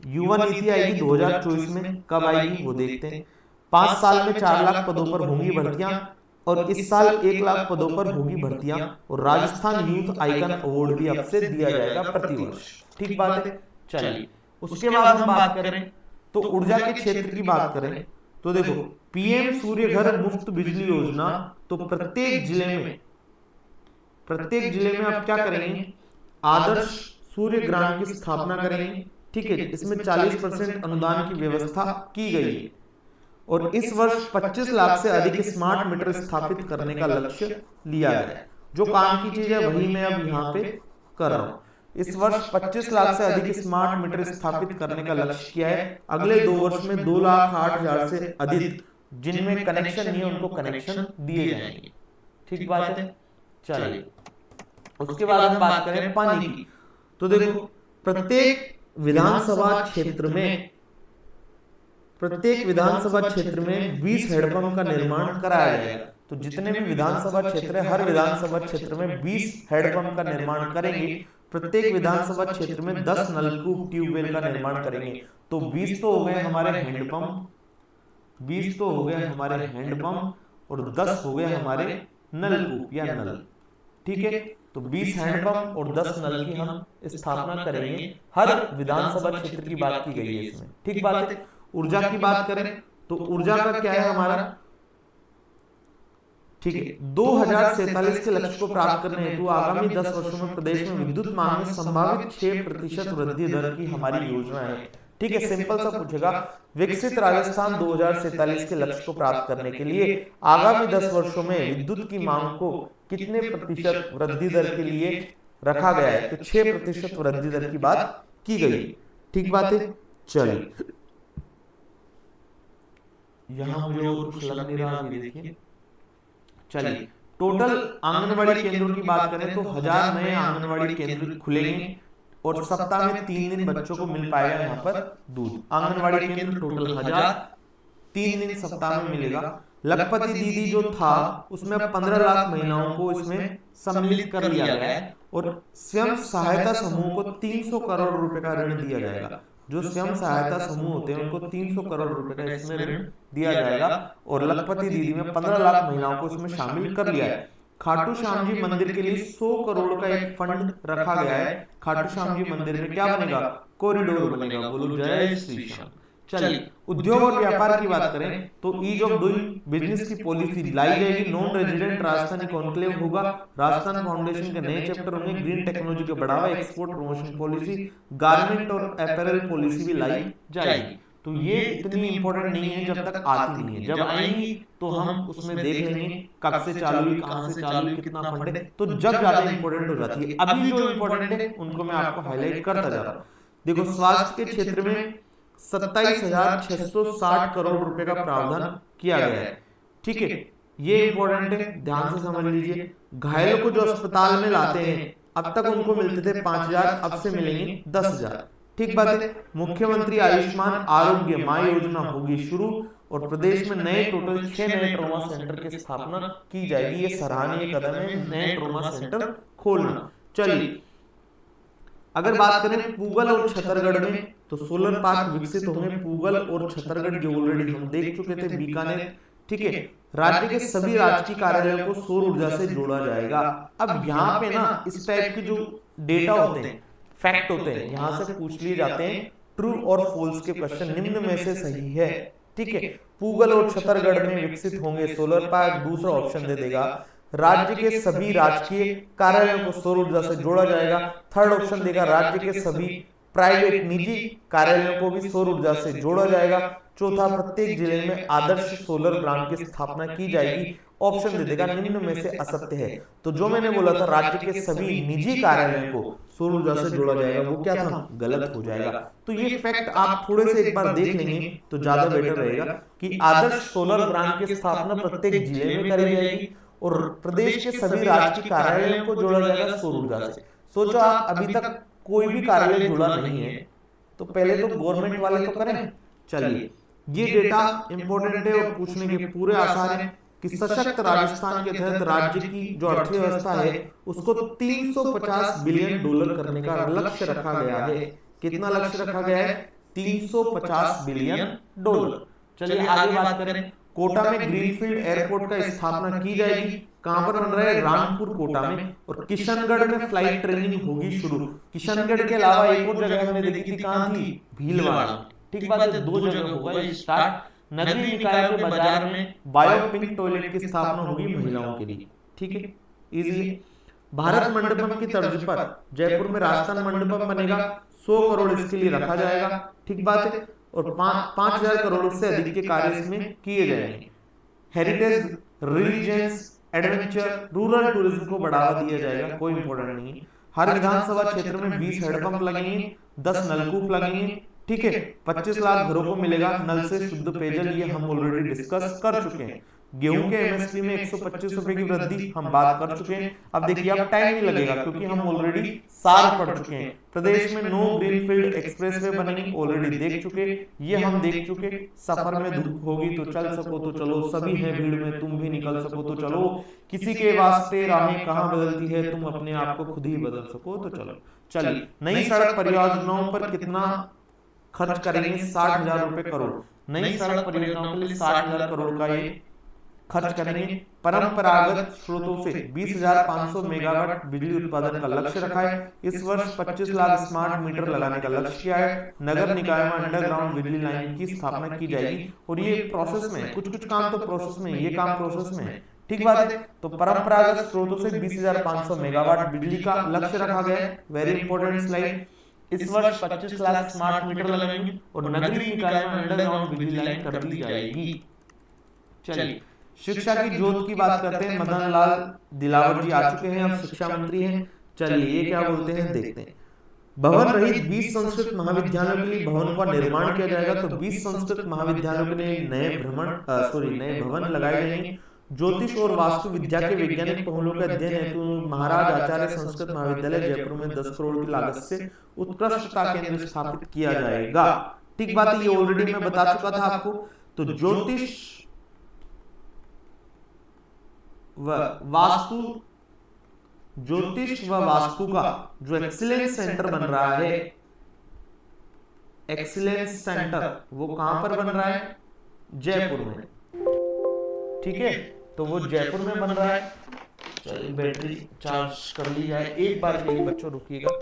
युवा नीति आएगी 2024 में, कब आएगी वो देखते हैं। 5 साल में 4 लाख पदों पर होंगी भर्तियां और इस साल 1 लाख पदों पर होगी भर्तियां। और राजस्थान यूथ आइकन अवार्ड भी अब से दिया जाएगा प्रतिवर्ष। ठीक बात है। चलिए उसके बाद हम बात करें तो ऊर्जा के क्षेत्र की बात करें तो देखो पीएम सूर्य घर मुफ्त बिजली योजना, तो प्रत्येक जिले में आप क्या करेंगे, आदर्श सूर्य ग्राम की स्थापना करेंगे। ठीक है। इसमें 40% अनुदान की व्यवस्था की गई है और इस वर्ष 25 लाख से अधिक स्मार्ट मीटर स्थापित करने का लक्ष्य लिया गया है। जो काम की चीज है वही मैं अब यहाँ पे कर रहा हूँ। इस वर्ष 25 लाख से अधिक स्मार्ट मीटर स्थापित करने का लक्ष्य किया है। अगले 2 वर्ष में 2,08,000 से अधिक जिनमें कनेक्शन नहीं है उनको कनेक्शन दिए जाएंगे। ठीक बात है। चलिए उसके बाद हम बात करें पानी की, तो देखो प्रत्येक विधानसभा क्षेत्र में 20 हैंडपंप का निर्माण कराया जाएगा। तो जितने भी विधानसभा क्षेत्र है, हर विधानसभा क्षेत्र में 20 हैंडपंप का निर्माण करेंगे। प्रत्येक विधानसभा क्षेत्र में 10 नलकूप ट्यूबवेल का निर्माण करेंगे। तो 20 तो हो गए हमारे हैंडपंप, 20 तो हो गए हमारे हैंडपंप और 10 हो गए हमारे नलकूप या नल। ठीक है। तो 20 हैंडपंप और 10 नल की हम स्थापना करेंगे। हर विधानसभा क्षेत्र की बात की गई है इसमें। ठीक बात है। ऊर्जा की बात करें तो ऊर्जा का क्या है हमारा, ठीक है, 2047 के लक्ष्य को प्राप्त करने हेतु आगामी 10 वर्षों में प्रदेश में विद्युत मांग में संभावित 6% वृद्धि दर की हमारी योजना है। ठीक है, सिंपल सा पूछेगा। विकसित राजस्थान 2047 के लक्ष्य को प्राप्त करने के लिए आगामी 10 वर्षों में विद्युत की मांग को कितने प्रतिशत वृद्धि दर के लिए रखा गया है? तो 6% वृद्धि दर की बात की गई। ठीक बात है। चलिए, यहां मुझे और कुछ लग नहीं रहा, अभी देखिए। चलिए, टोटल आंगनवाड़ी केंद्रों की बात करें तो 1000 नए आंगनवाड़ी केंद्र खुलेंगे और सप्ताह में 3 दिन बच्चों को मिल पाएगा यहाँ पर दूध। आंगनवाड़ी केंद्र टोटल 1000, 3 दिन सप्ताह में मिलेगा। लखपति दीदी जो था उसमें अब 15 लाख महिलाओं को इसमें सम्मिलित कर लिया गया है और स्वयं सहायता समूह को 300 करोड़ रुपए का ऋण दिया जाएगा। जो स्वयं सहायता समूह होते हैं उनको 300 करोड़ रुपए का इसमें ऋण दिया जाएगा और लखपति दीदी में 15 लाख महिलाओं को इसमें शामिल कर लिया है। खाटू श्याम जी मंदिर के लिए 100 करोड़ का एक फंड रखा गया है। खाटू श्याम जी मंदिर में क्या बनेगा? कॉरिडोर बनेगा। बोलो जय श्री श्याम। चलिए, उद्योग और व्यापार की बात करें तो ईज ऑफ डूइंग बिजनेस की पॉलिसी लाई जाएगी। नॉन रेजिडेंट राजस्थानी कॉन्क्लेव होगा। राजस्थान फाउंडेशन के नए चैप्टर होंगे। ग्रीन टेक्नोलॉजी को बढ़ावा, एक्सपोर्ट प्रमोशन पॉलिसी, गारमेंट और अपैरल पॉलिसी भी लाई जाएगी। तो ये इतनी इंपॉर्टेंट नहीं है जब तक आती नहीं है। जब आएंगी तो हम उसमें देख लेंगे कब से चालू हुई, कहां से चालू हुई, कितना फंड है, तो जब ज्यादा इंपॉर्टेंट हो जाती है। अभी जो इंपॉर्टेंट है उनको मैं आपको हाईलाइट करता जा रहा हूं। देखो, स्वास्थ्य के क्षेत्र में 27,660 करोड़ रुपए का प्रावधान किया गया है। ठीक है, ये इंपॉर्टेंट है, ध्यान से समझ लीजिए। घायलों को जो अस्पताल में लाते हैं, अब तक उनको मिलते थे 5000, अब से मिलेंगे 10,000। ठीक बात है। मुख्यमंत्री आयुष्मान आरोग्य माँ योजना होगी शुरू और प्रदेश में नए टोटल 6 नए ट्रॉमा सेंटर की स्थापना की जाएगी। ये सराहनीय कदम है, नए ट्रॉमा सेंटर खोलना। चलिए, अगर बात करें पूगल और छतरगढ़ में तो सोलर पार्क विकसित होंगे। पूगल और छतरगढ़ जो ऑलरेडी हम देख चुके थे, बीकानेर। ठीक है, राज्य के सभी राजकीय कार्यालयों को सौर ऊर्जा से जोड़ा जाएगा। अब यहाँ पे ना इस टाइप के जो डेटा होते हैं, फैक्ट होते हैं, यहाँ से पूछ लिए जाते हैं ट्रू और फॉल्स के क्वेश्चन, निम्न में से सही है। ठीक है, पूगल और छतरगढ़ में विकसित होंगे सोलर पार्क। दूसरा ऑप्शन दे देगा राज्य के सभी राजकीय कार्यालयों को सौर ऊर्जा से जोड़ा जाएगा। थर्ड ऑप्शन देगा राज्य के सभी प्राइवेट निजी कार्यालयों को भी सौर ऊर्जा से जोड़ा जाएगा। चौथा, प्रत्येक जिले में आदर्श सोलर प्लांट की स्थापना की जाएगी। ऑप्शन दे देगा निम्न में से असत्य है। तो जो मैंने बोला था राज्य के सभी निजी कार्यालयों को सौर ऊर्जा से जोड़ा जाएगा, वो क्या था? गलत हो जाएगा। तो ये फैक्ट आप थोड़े से एक बार देख लेंगे तो ज्यादा बेटर रहेगा कि आदर्श सोलर प्लांट की स्थापना प्रत्येक जिले में करी जाएगी और प्रदेश के सभी राजकीय कार्यालयों को जोड़ा जाएगा सौर ऊर्जा से। सोचो, आप अभी तक कोई भी कार्यालय जुड़ा नहीं है तो पहले तो गवर्नमेंट वाले तो करें। चलिए, ये डेटा इंपॉर्टेंट है और पूछने के पूरे आसार हैं कि सशक्त राजस्थान के तहत राज्य की जो अर्थव्यवस्था है उसको 350 बिलियन डॉलर करने का लक्ष्य रखा गया है। कितना लक्ष्य रखा गया है? 350 बिलियन डॉलर। चलिए आगे बात करें। कोटा में ग्रीनफील्ड एयरपोर्ट का स्थापना की जाएगी। कहां पर बन रहा है? रामपुर कोटा में। और किशनगढ़ में फ्लाइट ट्रेनिंग होगी शुरू। किशनगढ़ के अलावा एक और जगह हमने देखी थी, कहां थी? भीलवाड़ा। ठीक बात है, 2 जगह होगा ये स्टार्ट। नगरीय निकायों के बाजार में बायो पिंक टॉयलेट की स्थापना होगी महिलाओं के लिए। ठीक है, इजी। भारत मंडपम की तर्ज पर जयपुर में राजस्थान मंडपम बनेगा। 100 करोड़ इसके लिए रखा जाएगा। ठीक बात है, और 5,000 करोड़ से अधिक के कार्य इसमें किए जाएंगे। Heritage, religions, adventure, rural tourism को बढ़ावा दिया जाएगा। कोई इंपॉर्टेंट नहीं है। हर विधानसभा क्षेत्र में 20 हेडपंप लगेंगे, 10 नलकूप लगेंगे। ठीक है, 25 लाख घरों को मिलेगा नल से शुद्ध पेयजल। ये हम ऑलरेडी डिस्कस कर चुके हैं। गेहूं के एमएसपी में 125 रुपए की वृद्धि हम बात कर चुके हैं। अब देखिए, अब टाइम नहीं लगेगा क्योंकि हम ऑलरेडी सार पढ़ चुके हैं। प्रदेश में 9 ग्रीनफील्ड एक्सप्रेसवे बनेंगे, ऑलरेडी देख चुके। ये हम देख चुके। सफर में धूप होगी तो चल सको तो चलो, सभी हैं भीड़ में तुम भी निकल सको तो चलो, किसी के वास्ते राहें कहां बदलती है, तुम अपने आप को खुद ही बदल सको तो चलो। चलिए, नई सड़क परियोजनाओं पर कितना खर्च करेंगे? 60,000 रुपए करोड़। नई सड़क परियोजनाओं के लिए 60,000 करोड़ का ये खर्च करेंगे। परंपरागत स्रोतों से 20,500 मेगावाट बिजली उत्पादन का लक्ष्य रखा है। इस वर्ष 25 लाख स्मार्ट मीटर लगाने का लक्ष्य किया है। नगर निकाय में अंडरग्राउंड बिजली लाइन की स्थापना की जाएगी और ये प्रोसेस में, कुछ काम तो प्रोसेस में, ये काम प्रोसेस में है। ठीक बात है। तो परंपरागत स्रोतों से 20,500 मेगावाट बिजली का लक्ष्य रखा गया है। Very important slide. इस वर्ष 25 लाख स्मार्ट मीटर लगेंगे और नगरीय निकाय में अंडरग्राउंड बिजली लाइन कर दी जाएगी। चलिए शिक्षा की जोत की बात करते हैं। मदन लाल दिलावर जी आ चुके हैं, अब शिक्षा मंत्री हैं। चलिए ये क्या बोलते हैं देखते हैं। भवन रहित 20 संस्कृत महाविद्यालयों के लिए भवन का निर्माण किया जाएगा। तो 20 संस्कृत महाविद्यालयों के लिए नए भवन लगाए जाएंगे। ज्योतिष और वास्तु विद्या के वैज्ञानिक पहलुओं के अध्ययन हेतु महाराज आचार्य संस्कृत महाविद्यालय जयपुर में 10 करोड़ की लागत से उत्कृष्टता केंद्र स्थापित किया जाएगा। ठीक बात है, ये ऑलरेडी मैं बता चुका था आपको। तो ज्योतिष व वास्तु का जो एक्सीलेंस सेंटर बन रहा है, एक्सीलेंस सेंटर वो कहां पर बन रहा है? जयपुर में। ठीक है, तो वो जयपुर में बन रहा है। चलिए बैटरी चार्ज कर ली जाए। एक बार के लिए बच्चों रुकिएगा।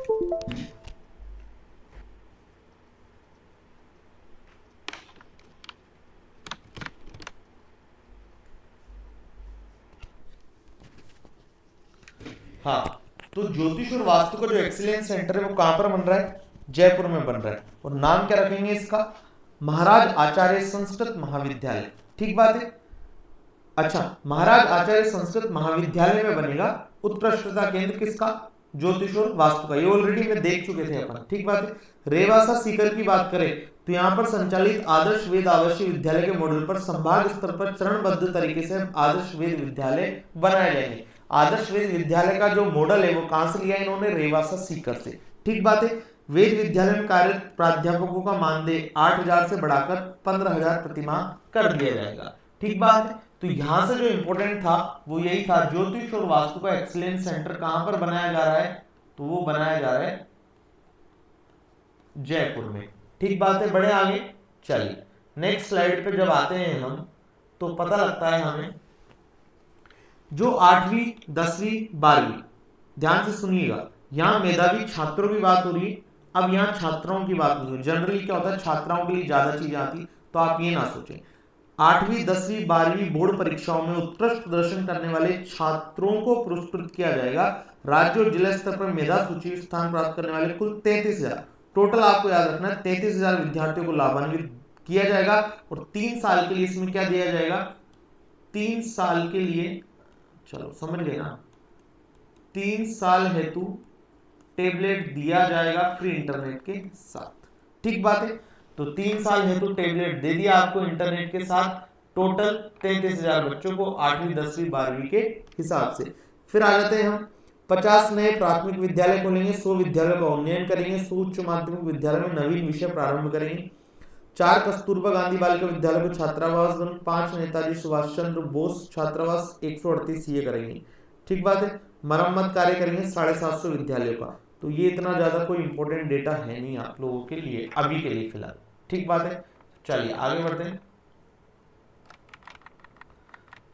हाँ, तो ज्योतिष और वास्तु का जो एक्सीलेंस सेंटर है वो कहां पर बन रहा है? जयपुर में बन रहा है। और नाम क्या रखेंगे इसका? महाराज आचार्य संस्कृत महाविद्यालय। ठीक बात है। अच्छा, महाराज आचार्य संस्कृत महाविद्यालय में बनेगा उत्कृष्टता केंद्र किसका? ज्योतिष और वास्तु का। ये ऑलरेडी में देख चुके थे अपन। ठीक बात है। रेवासा सीकर की बात करें तो यहाँ पर संचालित आदर्श वेद आवासीय विद्यालय के मॉडल पर संभाग स्तर पर चरणबद्ध तरीके से आदर्श वेद विद्यालय बनाए जाएंगे। आदर्श वेद विद्यालय का जो मॉडल है वो कहां से लिया इन्होंने? रेवासा सीकर से। ठीक बात है। वेद विद्यालय में कार्यरत प्राध्यापकों का मानदेय 8,000 से बढ़ाकर 15,000 प्रतिमाह कर दिया जाएगा। ठीक बात है। तो यहां से जो इंपॉर्टेंट था वो यही था, ज्योतिष और वास्तु का एक्सीलेंस सेंटर कहां पर बनाया जा रहा है? तो वो बनाया जा रहा है जयपुर में। ठीक बात है। बढ़े आगे। चलिए नेक्स्ट स्लाइड पे जब आते हैं हम तो पता लगता है हमें जो 8वीं 10वीं 12वीं, ध्यान से सुनिएगा, यहाँ मेधावी छात्रों की बात हो रही है। अब यहाँ छात्राओं की बात नहीं हो। जनरली क्या होता है, छात्राओं के लिए ज्यादा चीजें आती, तो आप ये ना सोचें। 8वीं 10वीं 12वीं बोर्ड परीक्षाओं में उत्कृष्ट प्रदर्शन करने वाले छात्रों को पुरस्कृत किया जाएगा। राज्य और जिला स्तर पर मेधा सूची स्थान प्राप्त करने वाले कुल 33,000, टोटल आपको याद रखना है 33,000 विद्यार्थियों को लाभान्वित किया जाएगा। और 3 साल के लिए इसमें क्या दिया जाएगा? 3 साल के लिए, चलो समझ गए ना, 3 साल हेतु टेबलेट दिया जाएगा फ्री इंटरनेट के साथ। ठीक बात है। तो 3 साल हेतु टेबलेट दे दिया आपको इंटरनेट के साथ। टोटल 33,000 बच्चों को 8वीं 10वीं 12वीं के हिसाब से। फिर आ जाते हैं हम 50 नए प्राथमिक विद्यालय खोलेंगे, 100 विद्यालयों का उन्नयन करेंगे, 100 उच्च माध्यमिक विद्यालय में नवीन विषय प्रारंभ करेंगे, 4 कस्तूरबा गांधी बालिका विद्यालय को छात्रावास बन, 5 नेताजी सुभाष चंद्र बोस छात्रावास 138 सीए करेंगे। ठीक बात है। मरम्मत कार्य करेंगे 750 विद्यालयों का। तो ये इतना ज्यादा कोई इंपॉर्टेंट डेटा है नहीं आप लोगों के लिए अभी के लिए फिलहाल। ठीक बात है। चलिए आगे बढ़ते हैं।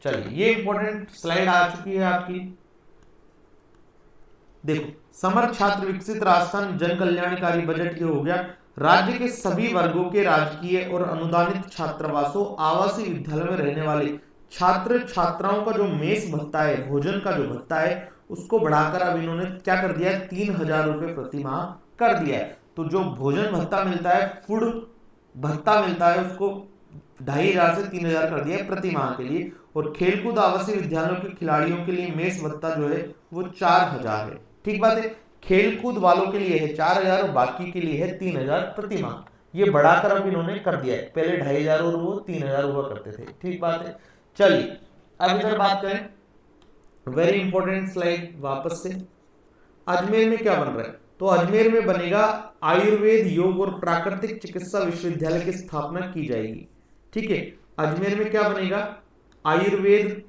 चलिए ये इंपॉर्टेंट स्लाइड आ चुकी है आपकी। देखो, समर्थ छात्र विकसित राजस्थान जन कल्याणकारी बजट ये हो गया। राज्य के सभी वर्गों के राजकीय और अनुदानित छात्रावासों आवासीय विद्यालयों में रहने वाले छात्र छात्राओं का जो मेस भत्ता है, भोजन का जो भत्ता है, उसको बढ़ाकर अब इन्होंने क्या कर दिया है? 3,000 रुपए प्रति माह कर दिया है। तो जो भोजन भत्ता मिलता है, फूड भत्ता मिलता है, उसको 2,500 से 3,000 कर दिया है प्रति माह के लिए। और खेलकूद आवासीय विद्यालयों के खिलाड़ियों के लिए मेस भत्ता जो है वो 4,000 है। ठीक बात है। खेलकूद वालों के लिए है 4,000 और बाकी के लिए है 3,000 प्रति माह। ये बढ़ाकर अब इन्होंने कर दिया है। पहले 2,500 और वो 3,000 हुआ करते थे। ठीक बात है। चलिए अब इधर बात करें, वेरी इंपॉर्टेंट स्लाइड वापस से। अजमेर में क्या बन रहा है? तो अजमेर में बनेगा आयुर्वेद योग और प्राकृतिक चिकित्सा विश्वविद्यालय की स्थापना की जाएगी। ठीक है। अजमेर में क्या बनेगा? आयुर्वेद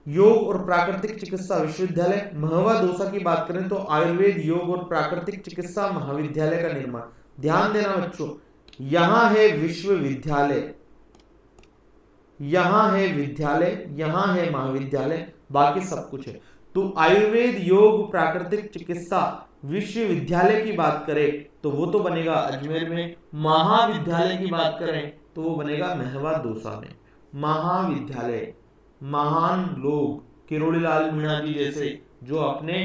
योग और प्राकृतिक चिकित्सा विश्वविद्यालय। महवा दौसा की बात करें तो आयुर्वेद योग और प्राकृतिक चिकित्सा महाविद्यालय का निर्माण। ध्यान देना बच्चों, यहां है विश्वविद्यालय, यहां है विद्यालय, यहां है महाविद्यालय, बाकी सब कुछ है। तो आयुर्वेद योग प्राकृतिक चिकित्सा विश्वविद्यालय की बात करें तो वो तो बनेगा अजमेर में। महाविद्यालय की बात करें तो वो बनेगा महवा दौसा में। महाविद्यालय, महान लोग किरोड़ीलाल मीणा जी जैसे जो अपने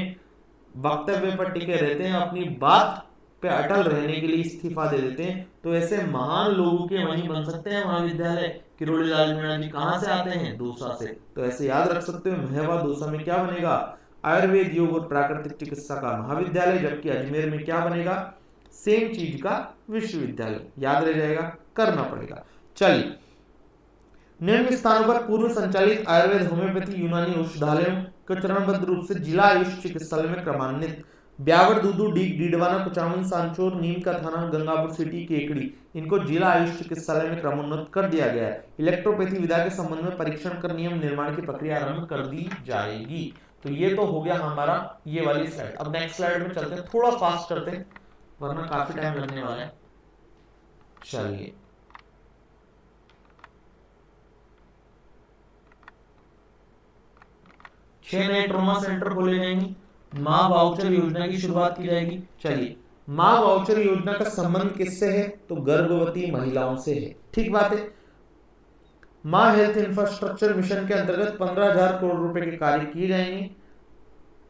वक्तव्य पर टिके रहते हैं, अपनी बात पे अटल रहने के लिए इस्तीफा दे देते हैं, तो ऐसे महान लोगों के वहीं बन सकते हैं महाविद्यालय। किरोड़ी लाल मीणा जी कहाँ से आते हैं? दौसा से। तो ऐसे याद रख सकते हो, महवा दौसा में क्या बनेगा? आयुर्वेद, योग और प्राकृतिक चिकित्सा का महाविद्यालय, जबकि अजमेर में क्या बनेगा? सेम चीज का विश्वविद्यालय। याद रह जाएगा, करना पड़ेगा। चलिए, निम्न स्थानों पर पूर्व संचालित आयुर्वेद, होम्योपैथी, यूनानी औषधालयों को चरणबद्ध रूप से जिला आयुष चिकित्सालय में क्रमान्वित। ब्यावर, दूदू, डीग, डीडवाना, कुचामन, सांचौर, नीम का थाना, गंगापुर सिटी, केकड़ी, इनको जिला आयुष चिकित्सालय में क्रमोन्नत कर दिया गया है। इलेक्ट्रोपैथी विधा के संबंध में परीक्षण कर नियम निर्माण की प्रक्रिया आरंभ कर दी जाएगी। तो ये तो हो गया हमारा ये वाली स्लाइड। अब नेक्स्ट स्लाइड में चलते हैं, थोड़ा फास्ट करते हैं वरना काफी टाइम लगने वाला है। चलिए, 6 नए ट्रॉमा सेंटर खोले जाएंगे। माँ वाउचर योजना की शुरुआत की जाएगी। चलिए, माँ वाउचर योजना का संबंध किससे है? तो गर्भवती महिलाओं से है। ठीक बात है। माँ हेल्थ इंफ्रास्ट्रक्चर मिशन के अंतर्गत 15,000 करोड़ रुपए के कार्य किए जाएंगे।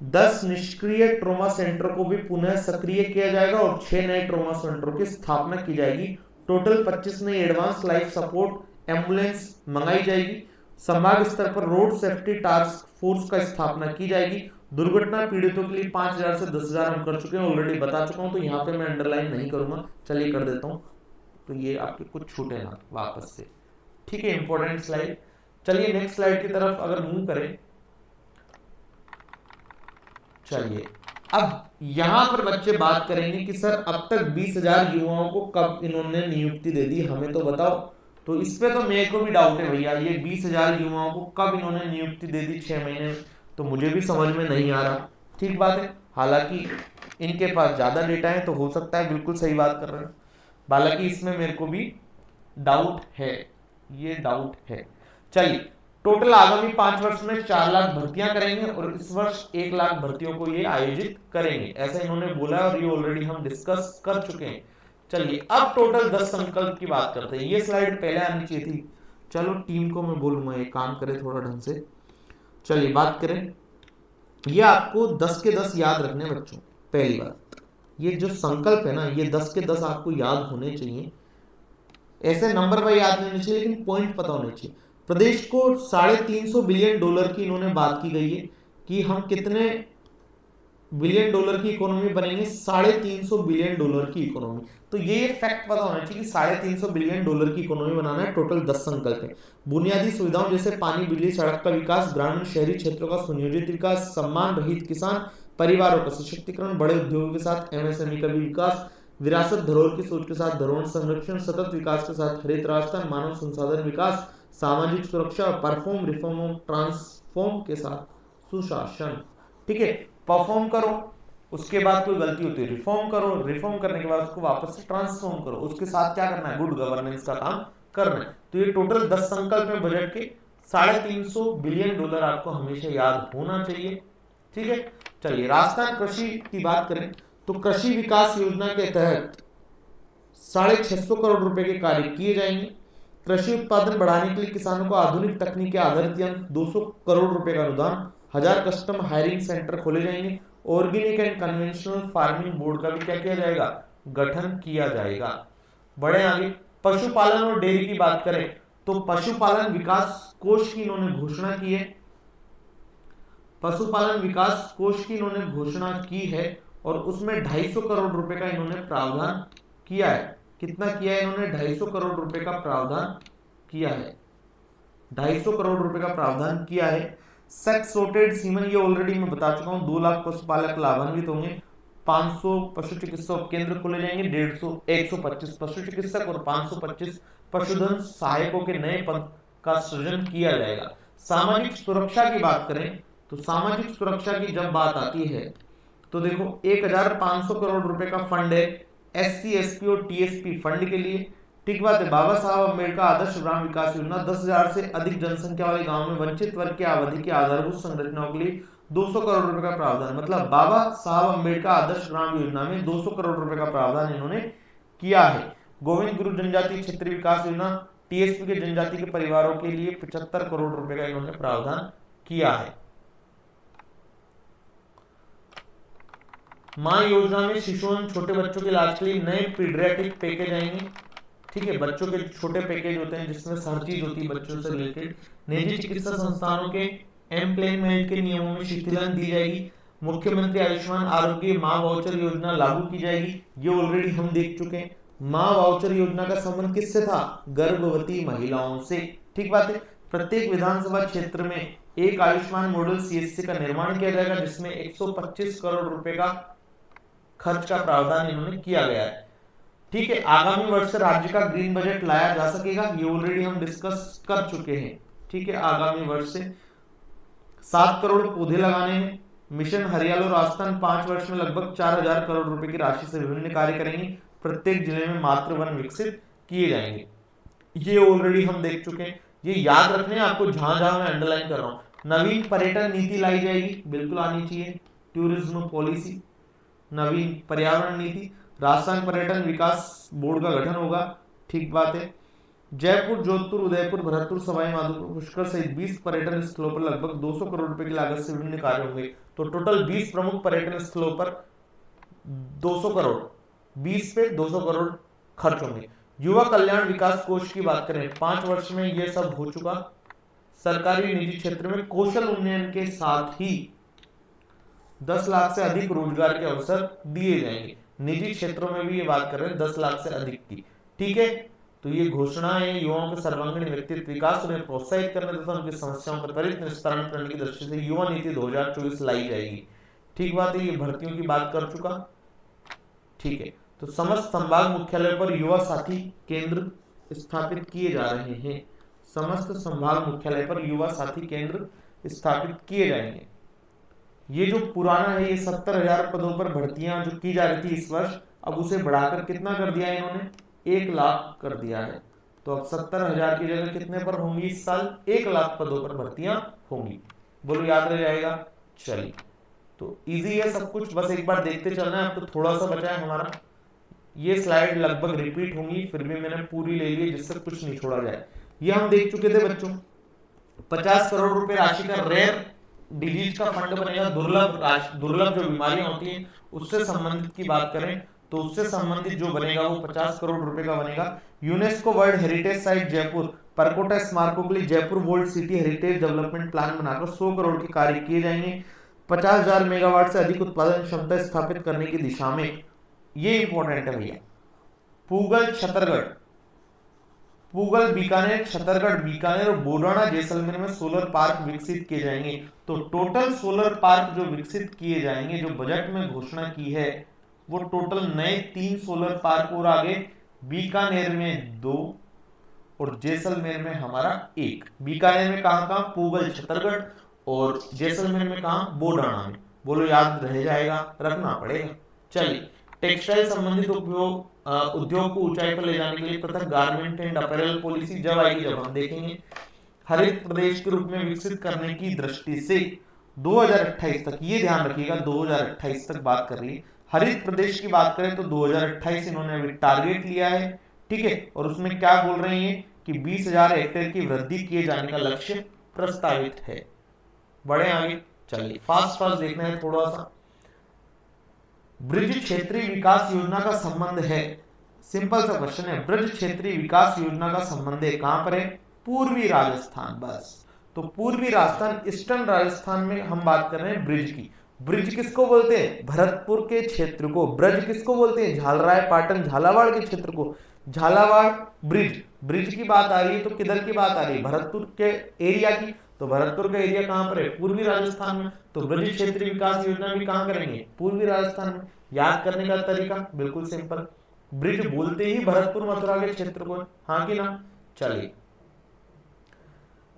10 निष्क्रिय ट्रॉमा सेंटर को भी पुनः सक्रिय किया जाएगा और 6 नए ट्रॉमा सेंटरों की स्थापना की जाएगी। टोटल 25 नई एडवांस लाइफ सपोर्ट एम्बुलेंस मंगाई जाएगी। संभाग स्तर पर रोड सेफ्टी टास्क फोर्स का स्थापना की जाएगी। दुर्घटना पीड़ितों के लिए 5,000 से 10,000 हम कर चुके हैं, ऑलरेडी बता चुका हूं, तो यहाँ पे मैं अंडरलाइन नहीं करूंगा। चलिए कर देता हूं, तो ये आपके कुछ छूटे ना वापस से। ठीक है, इंपॉर्टेंट स्लाइड। चलिए नेक्स्ट स्लाइड की तरफ अगर मूव करें। चलिए, अब यहां पर बच्चे बात करेंगे कि सर अब तक 20,000 युवाओं को कब इन्होंने नियुक्ति दे दी, हमें तो बताओ। तो इस पे तो मेरे को भी डाउट है भैया, ये 20,000 युवाओं को कब इन्होंने नियुक्ति दे दी 6 महीने, तो मुझे भी समझ में नहीं आ रहा। ठीक बात है, हालांकि इनके पास ज्यादा डेटा है तो हो सकता है बिल्कुल सही बात कर रहे हैं, हालांकि इसमें मेरे को भी डाउट है, ये डाउट है। चलिए, टोटल आगामी 5 वर्ष में 4 लाख भर्तियां करेंगे और इस वर्ष 1 लाख भर्तियों को ये आयोजित करेंगे, ऐसा इन्होंने बोला और ये ऑलरेडी हम डिस्कस कर चुके हैं। चलिए, अब टोटल 10 संकल्प की बात करते हैं। ये स्लाइड पहले आनी चाहिए थी। चलो टीम को मैं बोलूंगा ये काम करे थोड़ा ढंग से। चलिए बात करें, ये आपको 10 के 10 याद रखने बच्चों। पहली बात, ये जो संकल्प है ना, ये 10 के 10 आपको याद होने चाहिए। ऐसे नंबर पर याद नहीं होने चाहिए, लेकिन पॉइंट पता होने चाहिए। प्रदेश को $350 बिलियन की इन्होंने बात की गई है कि हम कितने बिलियन डॉलर की इकोनॉमी बनेंगे, $350 बिलियन की इकोनॉमी। तो ये फैक्ट पता होना चाहिए कि $350 बिलियन की इकोनॉमी बनाना है। टोटल 10 संकल्प है। बुनियादी सुविधाओं जैसे पानी, बिजली, सड़क का विकास, ग्रामीण शहरी क्षेत्रों का सुनियोजित विकास, सम्मान रहित किसान परिवारों का सशक्तिकरण, बड़े उद्योगों के साथ एमएसएमई का भी विकास, विरासत धरोहर की सोच के साथ धरोहर संरक्षण, सतत विकास के साथ हरित राजस्थान, मानव संसाधन विकास, सामाजिक सुरक्षा, परफॉर्म रिफॉर्म ट्रांसफॉर्म के साथ सुशासन। ठीक है, परफॉर्म करो, उसके बाद कोई गलती होती है रिफॉर्म करो, रिफॉर्म करने के बाद उसको वापस से ट्रांसफॉर्म करो, उसके साथ क्या करना है, गुड गवर्नेंस का काम करना है। तो ये टोटल 10 संकल्प है बजट के। $350 बिलियन आपको हमेशा याद होना चाहिए। ठीक है, चलिए राजस्थान कृषि की बात करें तो कृषि विकास योजना के तहत 650 करोड़ रुपए के कार्य किए जाएंगे। कृषि उत्पादन बढ़ाने के लिए किसानों को आधुनिक तकनीक आधारित यंत्र 200 करोड़ रुपए का अनुदान, 1000 कस्टम हायरिंग सेंटर खोले जाएंगे। Organic and conventional farming board का भी क्या किया जाएगा, गठन किया जाएगा। बड़े आगे, पशुपालन और डेयरी की बात करें तो पशुपालन विकास कोष की इन्होंने घोषणा की है। पशुपालन विकास कोष की इन्होंने घोषणा की है और उसमें 250 करोड़ रुपए का इन्होंने प्रावधान किया है। कितना किया है इन्होंने, 250 करोड़ रुपए का प्रावधान किया है। 250 करोड़ रुपए का प्रावधान किया है। सेक्स सॉर्टेड सीमन, ये ऑलरेडी मैं बता चुका हूं, 2 लाख पशुपालक लाभान्वित होंगे। 500 पशु चिकित्सक केंद्र खोले जाएंगे। 125 पशु चिकित्सक और 525 पशुधन सहायकों के नए पद का सृजन किया जाएगा। सामाजिक सुरक्षा की बात करें तो सामाजिक सुरक्षा की जब बात आती है तो देखो 1,500 करोड़ रुपए का फंड है SC, SP और TSP फंड के लिए। ठीक बात है। बाबा साहब अम्बेडकर आदर्श ग्राम विकास योजना, 10,000 से अधिक जनसंख्या वाले गांव में वंचित वर्ग की आबादी की आधारभूत संरचनाओं के लिए 200 करोड़ रुपए का प्रावधान। मतलब बाबा साहब अम्बेडकर आदर्श ग्राम योजना में 200 करोड़ रुपए का प्रावधान इन्होंने किया है। गोविंद गुरु जनजातीय क्षेत्रीय विकास योजना, TSP के जनजाति के परिवारों के लिए 75 करोड़ रुपए का इन्होंने प्रावधान किया है। माँ योजना में शिशुओं छोटे बच्चों के इलाज के लिए नए पीडियाट्रिक पैकेज आएंगे। ठीक है, बच्चों के छोटे पैकेज होते हैं जिसमें हर चीज होती है बच्चों से रिलेटेड। निजी चिकित्सा संस्थानों के एम्प्लॉयमेंट के नियमों में शिथिलन दी जाएगी। मुख्यमंत्री आयुष्मान आरोग्य माँ वाउचर योजना लागू की जाएगी। ये ऑलरेडी हम देख चुके हैं। माँ वाउचर योजना का संबंध किससे था? गर्भवती महिलाओं से। ठीक बात है। प्रत्येक विधानसभा क्षेत्र में एक आयुष्मान मॉडल सीएचसी का निर्माण किया जाएगा जिसमें 125 करोड़ रुपए का खर्च का प्रावधान इन्होंने किया गया है। ठीक है, आगामी वर्ष से राज्य का ग्रीन बजट लाया जा सकेगा, ये ऑलरेडी हम डिस्कस कर चुके हैं। ठीक है, आगामी वर्ष से 7 करोड़ पौधे लगाने हैं। मिशन हरियाली राजस्थान 5 वर्ष में लगभग 4000 करोड़ रुपए की राशि से विभिन्न कार्य करेंगे। प्रत्येक जिले में मातृ वन विकसित किए जाएंगे। ये ऑलरेडी हम देख चुके हैं। ये याद रखने आपको, जहां जहां मैं अंडरलाइन कर रहा हूं। नवीन पर्यटन नीति लाई जाएगी, बिल्कुल आनी चाहिए। टूरिज्म पॉलिसी, नवीन पर्यावरण नीति, राजस्थान पर्यटन विकास बोर्ड का गठन होगा। ठीक बात है। जयपुर, जोधपुर, उदयपुर, भरतपुर, सवाई माधोपुर, पुष्कर सहित 20 पर्यटन स्थलों पर लगभग 200 करोड़ रुपए की लागत से विभिन्न कार्य होंगे। तो टोटल 20 प्रमुख पर्यटन स्थलों पर 200 करोड़, 20 पे 200 करोड़ खर्च होंगे। युवा कल्याण विकास कोष की बात करें, 5 वर्ष में यह सब हो चुका। सरकारी निजी क्षेत्र में कौशल उन्नयन के साथ ही 10 लाख से अधिक रोजगार के अवसर दिए जाएंगे। निजी क्षेत्रों में भी ये बात कर रहे हैं 10 लाख से अधिक की। ठीक है, तो ये घोषणाएं युवाओं के सर्वांगीण व्यक्तित्व विकास, उन्हें प्रोत्साहित करने तथा उनकी समस्याओं का त्वरित निस्तारण करने की दृष्टि से युवा नीति 2024 लाई जाएगी। ठीक बात है, ये भर्तियों की बात कर चुका। ठीक है, तो समस्त संभाग मुख्यालय पर युवा साथी केंद्र स्थापित किए जा रहे हैं। समस्त संभाग मुख्यालय पर युवा साथी केंद्र स्थापित किए जाएंगे। ये जो पुराना है, ये 70,000 पदों पर भर्तियां जो की जा रही थी इस वर्ष, अब उसे बढ़ाकर कितना कर दिया है इन्होंने? 1 लाख कर दिया है। तो अब 70,000 की जगह कितने पर होंगी इस साल? 1 लाख पदों पर भर्तियां होंगी। बोलो याद रह जाएगा। चलिए, तो इजी है सब कुछ, बस एक बार देखते चलना है। अब तो थोड़ा सा बचा है हमारा। ये स्लाइड लगभग रिपीट होंगी, फिर भी मैंने पूरी ले ली जिससे कुछ नहीं छोड़ा जाए। ये हम देख चुके थे बच्चों। 50 करोड़ रुपए राशि का रेयर डिजीज का फंड बनेगा। दुर्लभ जो बीमारियां होती हैं उससे संबंधित की बात करें तो उससे संबंधित जो बनेगा वो 50 करोड़ रुपए का बनेगा। UNESCO world heritage site Jaipur, परकोटा स्मारकों के लिए Jaipur world city heritage development plan बनाकर 100 करोड़ के कार्य किए जाएंगे। 50,000 मेगावाट से अधिक उत्पादन क्षमता स्थापित करने की दिशा में, ये इंपॉर्टेंट है भैया। पूगल, बीकानेर, छतरगढ़, बीकानेर और बोडाना जैसलमेर में सोलर पार्क विकसित किए जाएंगे। तो टोटल सोलर पार्क जो विकसित किए जाएंगे, जो बजट में घोषणा की है, वो टोटल नए 3 सोलर पार्क और आगे बीकानेर में 2 और जैसलमेर में हमारा 1। बीकानेर में कहां? पूगल, छतरगढ़, और जैसलमेर में कहां? बोडाना में। बोलो याद रह जाएगा, रखना पड़ेगा। चलिए, टेक्सटाइल संबंधित उद्योग को ऊंचाई पर ले जाने के लिए पृथक गारमेंट एंड अपैरल पॉलिसी जब आएगी जब हम देखेंगे। हरित प्रदेश के रूप में विकसित करने की दृष्टि से 2028 तक, ये ध्यान रखिएगा 2028 तक बात कर रही है। हरित प्रदेश की बात करें तो 2028 इन्होंने अभी टारगेट लिया है। ठीक है, और उसमें क्या बोल रहे हैं कि 20,000 हेक्टेयर की वृद्धि किए जाने का लक्ष्य प्रस्तावित है। बढ़े आगे, चलिए फास्ट देखना है थोड़ा सा। ब्रिज क्षेत्रीय विकास योजना का संबंध है, सिंपल सा क्वेश्चन है। ब्रिज क्षेत्रीय विकास योजना का संबंध है कहां पर है? पूर्वी राजस्थान। बस, तो पूर्वी राजस्थान, ईस्टर्न राजस्थान में हम बात कर रहे हैं ब्रिज की। ब्रिज किसको बोलते हैं? भरतपुर के क्षेत्र को। ब्रिज किसको बोलते हैं? झालराय पाटन झालावाड़ के क्षेत्र को झालावाड़ ब्रिज। ब्रिज की बात आ रही है तो किधर की बात आ रही है? भरतपुर के एरिया की। तो भरतपुर का एरिया कहां पर है? पूर्वी राजस्थान में। तो ब्रिज क्षेत्रीय विकास योजना भी कहां करेंगे? पूर्वी राजस्थान में। याद करने का तरीका बिल्कुल सिंपल, ब्रिज बोलते ही भरतपुर मथुरा के क्षेत्र को, हाँ कि ना? चलिए,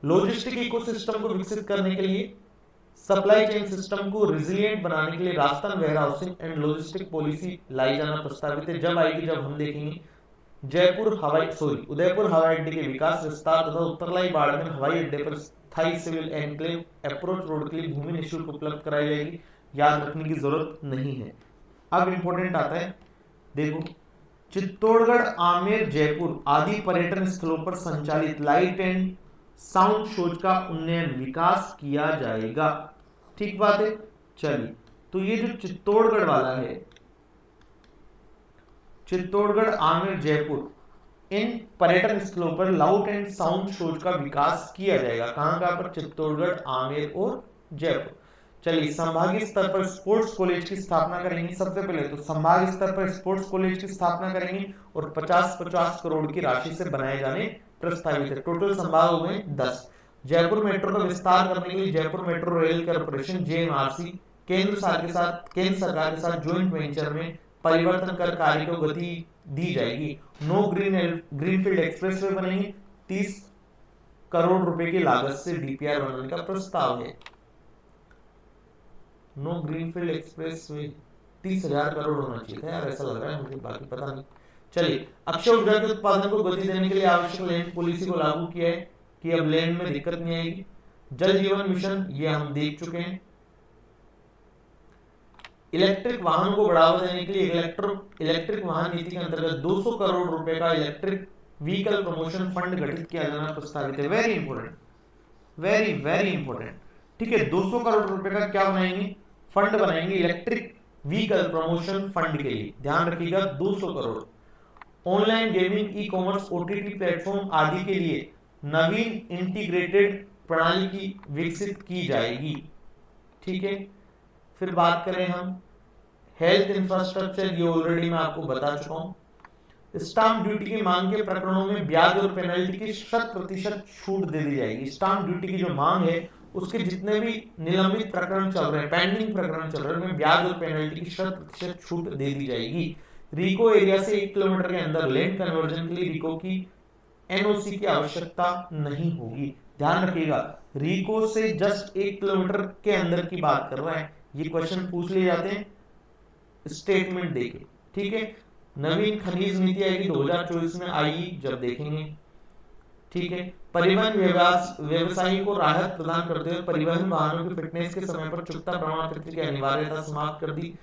लॉजिस्टिक इकोसिस्टम को विकसित करने के लिए, सप्लाई चेन सिस्टम को रिजिलिएंट बनाने के लिए Rajasthan warehousing and logistic policy लाई जाना प्रस्तावित है। जब आएगी जब हम देखेंगे। उदयपुर हवाई अड्डे के विकास, विस्तार तथा उत्तरलाई बाड़मेर हवाई अड्डे पर स्थायी सिविल एनक्लेव अप्रोच रोड के लिए भूमि निःशुल्क उपलब्ध कराई जाएगी। याद रखने की जरूरत नहीं है। अब इंपॉर्टेंट आता है, देखो, चित्तौड़गढ़, आमेर, जयपुर आदि पर्यटन स्थलों पर संचालित लाइट एंड साउंड शोज का उन्नयन विकास किया जाएगा। ठीक बात है। चलिए, तो ये जो चित्तौड़गढ़ वाला है, चित्तौड़गढ़, आमेर, जयपुर, इन पर्यटन स्थलों पर लाउड एंड साउंड शोज का विकास किया जाएगा। कहां पर? चित्तौड़गढ़, आमेर और जयपुर। चलिए, संभागीय स्तर पर स्पोर्ट्स कॉलेज की स्थापना करेंगे। सबसे पहले तो संभागीय स्तर पर स्पोर्ट्स कॉलेज की स्थापना करेंगे और 50-50 करोड़ की राशि से बनाए जाने प्रस्तावित है। टोटल संभाग हो गए 10। जयपुर मेट्रो का विस्तार करने के लिए Jaipur metro rail corporation JMRC केंद्र सरकार के साथ ज्वाइंट वेंचर में परिवर्तन कर कार्य को गति दी जाएगी। नो ग्रीनफील्ड एक्सप्रेसवे बनेगी। 30 करोड़ रुपए की लागत से DPR बनाने का प्रस्ताव है। नो ग्रीनफील्ड एक्सप्रेसवे 30,000 करोड़ होना चाहिए था यार, ऐसा लग रहा है मुझे, बाकी पता नहीं। चलिए, अक्षय ऊर्जा के उत्पादन को गति देने के लिए आवश्यक लैंड पॉलिसी को लागू किया है कि अब लैंड में दिक्कत नहीं आएगी। जल जीवन मिशन ये हम देख चुके हैं। इलेक्ट्रिक वाहनों को बढ़ावा देने के लिए इलेक्ट्रिक वाहन नीति के अंतर्गत 200 करोड़ रुपए का इलेक्ट्रिक व्हीकल प्रमोशन फंड गठित किया जाना प्रस्तावित है। Very important, very very important. ठीक है, 200 करोड़ रुपए का क्या बनाएंगे? फंड बनाएंगे इलेक्ट्रिक व्हीकल प्रमोशन फंड के लिए। ध्यान रखिएगा, 200 crore. Online gaming, e commerce, OTT platform आदि के लिए नवीन इंटीग्रेटेड प्रणाली की विकसित की जाएगी। ठीक है, फिर बात करें हम हेल्थ इंफ्रास्ट्रक्चर, ये ऑलरेडी मैं आपको बता चुका हूं। स्टाम्प ड्यूटी की मांग के प्रकरणों में ब्याज और पेनल्टी की 100% छूट दे दी जाएगी। स्टाम्प ड्यूटी की जो मांग है उसके जितने भी निलंबित प्रकरण चल रहे हैं, पेंडिंग प्रकरण चल रहे हैं, उनमें ब्याज और पेनल्टी की 100% छूट दे दी जाएगी। रिको एरिया से 1 किलोमीटर के अंदर लैंड कन्वर्जन के लिए रिको की NOC की आवश्यकता नहीं होगी। ध्यान रखिएगा, रिको से जस्ट 1 किलोमीटर के अंदर की बात कर रहा है। ये क्वेश्चन पूछ लिए जाते हैं स्टेटमेंट देके। ठीक है, नवीन खनिज नीति आएगी 2024 में, आएगी जब देखेंगे। ठीक है, परिवहन व्यवसायी को राहत प्रदान करते हुए परिवहन वाहनों की फिटनेस के समय पर चुकता प्रमाण पत्र की अनिवार्यता समाप्त कर दी।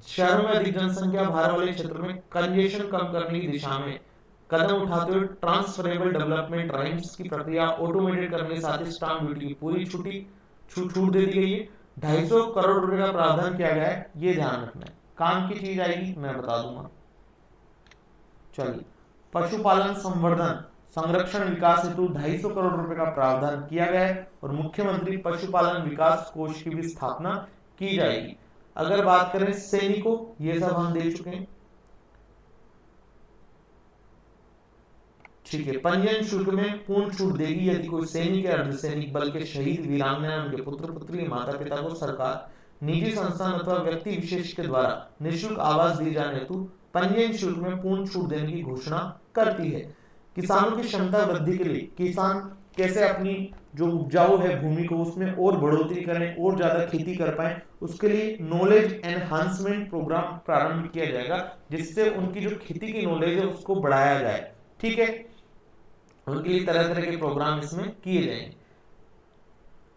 शहरों में अधिक जनसंख्या भार वाले क्षेत्रों में कंजेशन कम करने की दिशा में कदम उठाते हुए ट्रांसफरेबल डेवलपमेंट राइट्स की प्रक्रिया ऑटोमेटेड करने के साथ ही स्टाम्प ड्यूटी की पूरी छूट दे दी गई है। 250 करोड़ रुपए का प्रावधान किया गया है, ये ध्यान रखना है। काम की चीज आएगी, मैं बता दूंगा। चलिए, पशुपालन संवर्धन संरक्षण विकास हेतु 250 करोड़ रुपए का प्रावधान किया गया है और मुख्यमंत्री पशुपालन विकास कोष की भी स्थापना की जाएगी। अगर बात करें सैनिकों, ये सब हम देख चुके हैं। ठीक है, पंजीयन शुल्क में पूर्ण छूट देगी यदि कोई सैनिक या अर्धसैनिक बल के शहीद, वीरांगना, उनके पुत्र पुत्री, माता पिता को सरकार निजी संस्थान अथवा व्यक्ति विशेष के द्वारा निःशुल्क आवास दिए जाने हेतु पंजीयन शुल्क में पूर्ण छूट देने की घोषणा करती है। किसानों की क्षमता वृद्धि के लिए किसान कैसे अपनी जो उपजाऊ है भूमि को उसमें और बढ़ोतरी करें और ज्यादा खेती कर पाए, उसके लिए नॉलेज एनहांसमेंट प्रोग्राम प्रारंभ किया जाएगा, जिससे उनकी जो खेती की नॉलेज है उसको बढ़ाया जाए। ठीक है, उनके लिए तरह तरह के प्रोग्राम इसमें किए जाएंगे।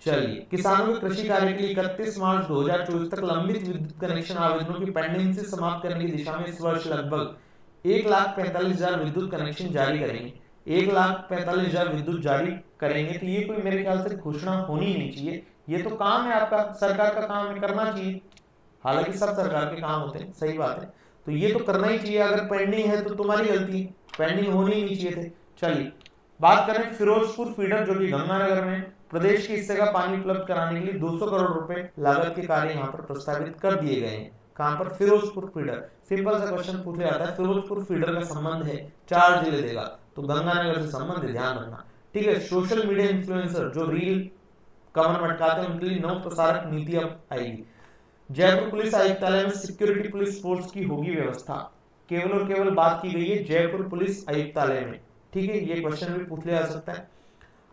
चलिए, किसानों के कृषि कार्य के लिए 31 मार्च 2024 तक लंबित विद्युत कनेक्शन आवेदनों की पेंडेंसी समाप्त करने की दिशा में इस वर्ष लगभग 1,45,000 विद्युत कनेक्शन जारी करेंगे। 1,45,000 विद्युत जारी करेंगे, तो ये कोई मेरे ख्याल से घोषणा होनी नहीं चाहिए। ये तो काम है आपका, सरकार का काम है, करना चाहिए। हालांकि सब सरकार के काम होते हैं, सही बात है, तो ये तो करना ही चाहिए। अगर पेंडिंग है तो तुम्हारी गलती है, पेंडिंग होनी ही नहीं चाहिए थे। चलिए, बात करें फिरोजपुर फीडर जो कि गंगानगर में प्रदेश के हिस्से का पानी उपलब्ध कराने के लिए 200 करोड़ रुपए लागत के कार्य यहाँ पर प्रस्तावित कर दिए गए हैं। कहां पर? फिरोजपुर फीडर। सिंपल सा क्वेश्चन पूछा जाता है, फिरोजपुर फीडर का संबंध है 4 जिले देगा, तो गंगानगर से संबंध है, ध्यान रखना। ठीक है, सोशल मीडिया इन्फ्लुएंसर जो रील कमर मटकाते हैं उनके लिए नव प्रसारक नीति अब आएगी। जयपुर पुलिस आयुक्तालय में सिक्योरिटी पुलिस फोर्स की होगी व्यवस्था। केवल और केवल बात की गई है जयपुर पुलिस आयुक्तालय में। ठीक है, ये क्वेश्चन भी पूछ लिया जा सकता है।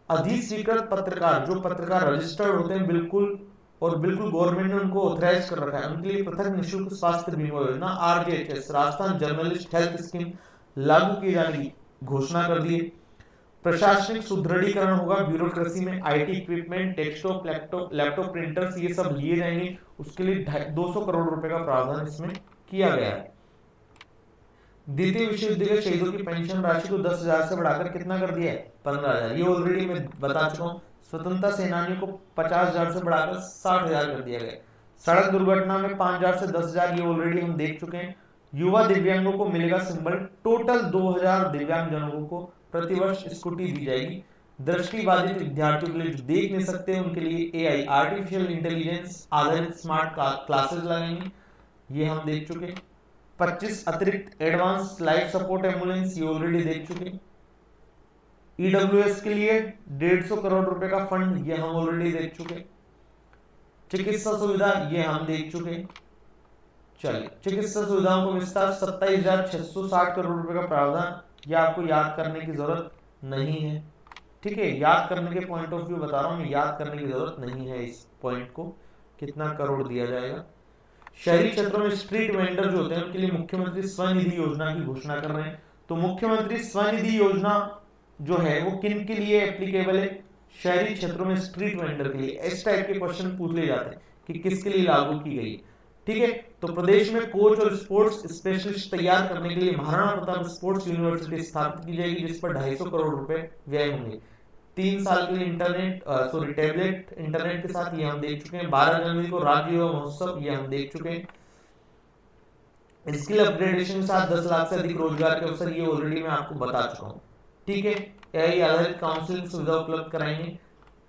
अधिस्वीकृत पत्रकार, जो पत्रकार रजिस्टर्ड होते हैं बिल्कुल गवर्नमेंट ने उनको ऑथराइज कर रखा है, उनके लिए पृथक निःशुल्क स्वास्थ्य बीमा योजना RJHS Rajasthan journalist health scheme लागू किए जाने की घोषणा कर दी है। प्रशासनिक सुदृढ़ीकरण होगा, ब्यूरोक्रेसी में IT equipment, desktop, laptop, printers ये सब लिए जाएंगे, उसके लिए 200 करोड़ रुपए का प्रावधान इसमें किया गया है। द्वितीय विश्वविद्यालय शहीदों की पेंशन राशि को 10,000 से बढ़ाकर कितना कर दिया है? 15,000। ये ऑलरेडी मैं बता चुका हूँ। स्वतंत्रता सेनानियों को 50,000 से बढ़ाकर 60,000 कर दिया गया। सड़क दुर्घटना में 5,000 से 10,000, ये ऑलरेडी हम देख चुके हैं। युवा दिव्यांगों को मिलेगा सिंबल, टोटल 2,000 दिव्यांग जनों को प्रतिवर्ष स्कूटी दी जाएगी। दृष्टिबाधित विद्यार्थियों के लिए जो देख नहीं सकते उनके लिए एआई आर्टिफिशियल इंटेलिजेंस आधारित स्मार्ट क्लासेस लगाएंगे, ये हम देख चुके। 25 अतिरिक्त एडवांस लाइफ सपोर्ट एम्बुलेंस, ये ऑलरेडी देख चुके। ईडब्ल्यूएस के लिए 150 करोड़ रुपए का फंड, ये हम ऑलरेडी देख चुके। चिकित्सा सुविधा, ये हम देख चुके। चलिए, चिकित्सा सुविधाओं को विस्तार, 27,660 करोड़ रुपए का प्रावधान, ये आपको याद करने की जरूरत नहीं है, ठीक है। याद करने के पॉइंट ऑफ व्यू बता रहा हूं, याद करने की जरूरत नहीं है इस पॉइंट को, कितना करोड़ दिया जाएगा। शहरी क्षेत्रों में स्ट्रीट वेंडर जो होते हैं उनके लिए मुख्यमंत्री स्वनिधि योजना की घोषणा कर रहे हैं। तो मुख्यमंत्री स्वनिधि योजना जो है वो किन के लिए एप्लीकेबल है? शहरी क्षेत्रों में स्ट्रीट वेंडर के लिए। इस टाइप के क्वेश्चन पूछ ले जाते हैं कि किसके लिए लागू की गई है, ठीक है। तो प्रदेश में कोच और स्पोर्ट्स स्पेशलिस्ट तैयार करने के लिए महाराणा प्रताप स्पोर्ट्स यूनिवर्सिटी स्थापित की जाएगी, जिस पर 250 करोड़ रुपए व्यय होंगे। 3 साल के लिए टैबलेट इंटरनेट के साथ, ये हम देख चुके हैं। 12 जनवरी को राज्य युवा महोत्सव, ये हम देख चुके हैं। स्किल अपग्रेडेशन के साथ 10 लाख से अधिक रोजगार के अवसर, ये ऑलरेडी मैं आपको बता चुका हूँ, ठीक है। एआई आधारित काउंसलिंग सुविधा उपलब्ध कराएंगे।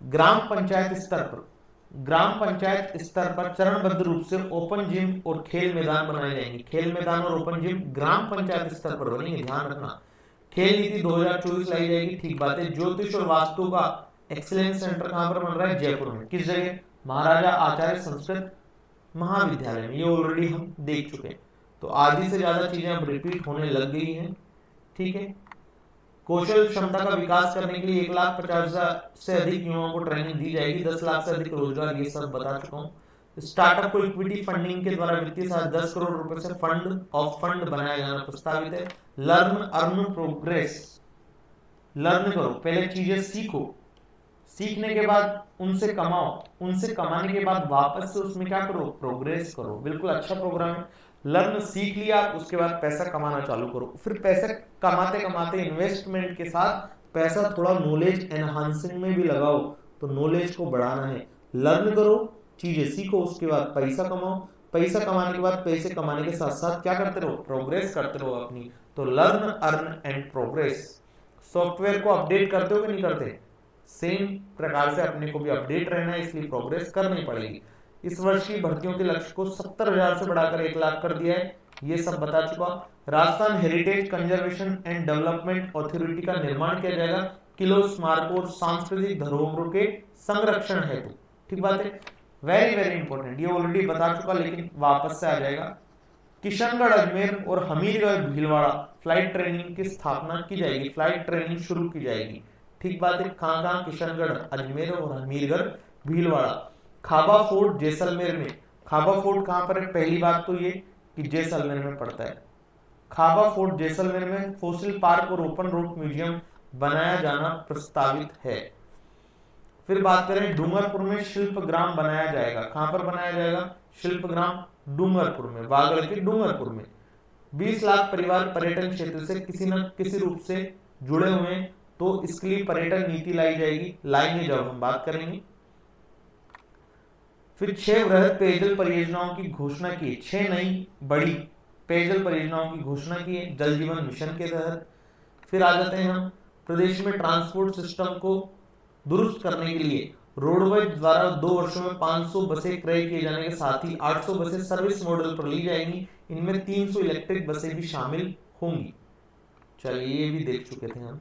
ग्राम पंचायत स्तर पर चरणबद्ध रूप से ओपन जिम और खेल मैदान बनाए जाएंगे। खेल मैदान और ओपन जिम ग्राम पंचायत स्तर पर बनेंगे, ध्यान रखना। खेल नीति 2024 लाई जाएगी, ठीक बात है। ज्योतिष और वास्तु का एक्सीलेंस सेंटर कहां पर बन रहा है? जयपुर में। किस जगह? महाराजा आचार्य संस्कृत महाविद्यालय में, ये ऑलरेडी हम देख चुके हैं। तो आधी से ज्यादा चीजें अब रिपीट होने लग गई हैं, ठीक है। कौशल क्षमता का विकास करने के लिए 1,50,000 से अधिक युवाओं को ट्रेनिंग दी जाएगी। 10 लाख से अधिक रोजगार, ये सब बता चुका हूँ। स्टार्टअप को इक्विटी फंडिंग के द्वारा वित्तीय सहायता 10 करोड़ रुपए से फंड बनाया जाना प्रस्तावित है। लर्न अर्न प्रोग्रेस, लर्न करो, पहले चीजें सीखो, सीखने के बाद उनसे कमाओ, उनसे कमाने के बाद वापस से उसमें क्या करो? प्रोग्रेस करो। बिल्कुल अच्छा प्रोग्राम है। लर्न सीख लिया, उसके बाद पैसा कमाना चालू करो। फिर पैसा कमाते कमाते इन्वेस्टमेंट के साथ पैसा थोड़ा नॉलेज एनहांसिंग में भी लगाओ, तो नॉलेज को बढ़ाना है। लर्न करो, चीजें सीखो, उसके बाद पैसा कमाओ। पैसा कमाने के बाद पैसे कमाने के साथ साथ क्या करते रहो? प्रोग्रेस करते रहो अपनी। तो learn earn and progress. Software को अपडेट करते हो कि नहीं करते? सेम प्रकार से अपने को भी अपडेट रहना है, इसलिए प्रोग्रेस करनी पड़ेगी। इस वर्ष की भर्तियों के लक्ष्य को 70,000 से बढ़ाकर 1 लाख कर दिया है, ये सब बता चुका। Rajasthan heritage conservation and development authority का निर्माण किया जाएगा किलो स्मारकों और सांस्कृतिक धरोहरों के संरक्षण हेतु, ठीक बात है। वेरी वेरी इंपॉर्टेंट, ये ऑलरेडी बता चुका लेकिन वापस से आ जाएगा। किशनगढ़ अजमेर और हमीरगढ़ भीलवाड़ा फ्लाइट ट्रेनिंग की स्थापना की जाएगी, फ्लाइट ट्रेनिंग शुरू की जाएगी, ठीक बात है। कहां? किशनगढ़ अजमेर और हमीरगढ़ भीलवाड़ा। खाबा फोर्ट जैसलमेर में, खाबा फोर्ट कहां पर है? पहली बात तो ये कि जैसलमेर में पड़ता है। खाबा फोर्ट जैसलमेर में फॉसिल पार्क और ओपन रोड म्यूजियम बनाया जाना प्रस्तावित है। फिर बात करें डूंगरपुर में शिल्प ग्राम बनाया जाएगा। कहां पर बनाया जाएगा? शिल्प ग्राम डूंगरपुर में, बागड़ के डूंगरपुर में। 20 लाख परिवार पर्यटन क्षेत्र से किसी न किसी रूप से जुड़े हुए हैं, तो इसके लिए पर्यटन नीति लाई जाएगी, लाएंगे जब हम बात करेंगे। फिर 6 वृहद पेयजल परियोजनाओं की घोषणा की, 6 नई बड़ी पेयजल परियोजनाओं की घोषणा की है जल जीवन मिशन के तहत। फिर आ जाते हैं हम प्रदेश में ट्रांसपोर्ट सिस्टम को दुरुस्त करने के लिए रोडवेज द्वारा 2 वर्षों में 500 बसें क्रय किए जाने के साथ ही 800 बसें सर्विस मॉडल पर ली जाएंगी। इनमें 300 इलेक्ट्रिक बसें भी शामिल होंगी। चलिए, ये भी देख चुके थे हम।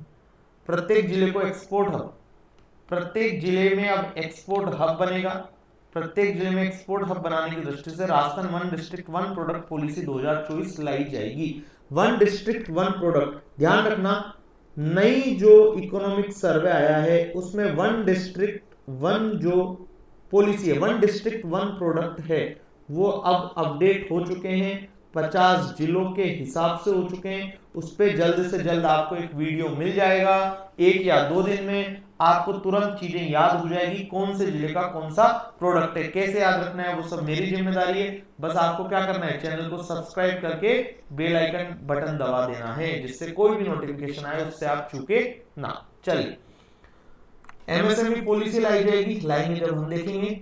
प्रत्येक जिले को एक्सपोर्ट हब, प्रत्येक जिले में अब एक्सपोर्ट हब बनेगा। प्रत्येक जिले में एक्सपोर्ट हब बनाने की दृष्टि से राजस्थान 1 डिस्ट्रिक्ट 1 प्रोडक्ट पॉलिसी 2024 लाई जाएगी। 1 डिस्ट्रिक्ट 1 प्रोडक्ट, ध्यान रखना, नई जो इकोनॉमिक सर्वे आया है उसमें 1 डिस्ट्रिक्ट 1 जो पॉलिसी है, 1 डिस्ट्रिक्ट 1 प्रोडक्ट है, वो अब अपडेट हो चुके हैं, 50 जिलों के हिसाब से हो चुके हैं। उस पर जल्द से जल्द आपको एक वीडियो मिल जाएगा, 1 या 2 दिन में आपको तुरंत चीजें याद हो जाएगी, कौन से जिले का कौन सा प्रोडक्ट है, कैसे याद रखना है वो सब मेरी जिम्मेदारी है। बस आपको क्या करना है, चैनल को सब्सक्राइब करके बेल आइकन बटन दबा देना है, जिससे कोई भी नोटिफिकेशन आए उससे आप चूके ना। चलिए, एमएसएमई पॉलिसी लाई जाएगी, लाएंगे जब हम देखेंगे।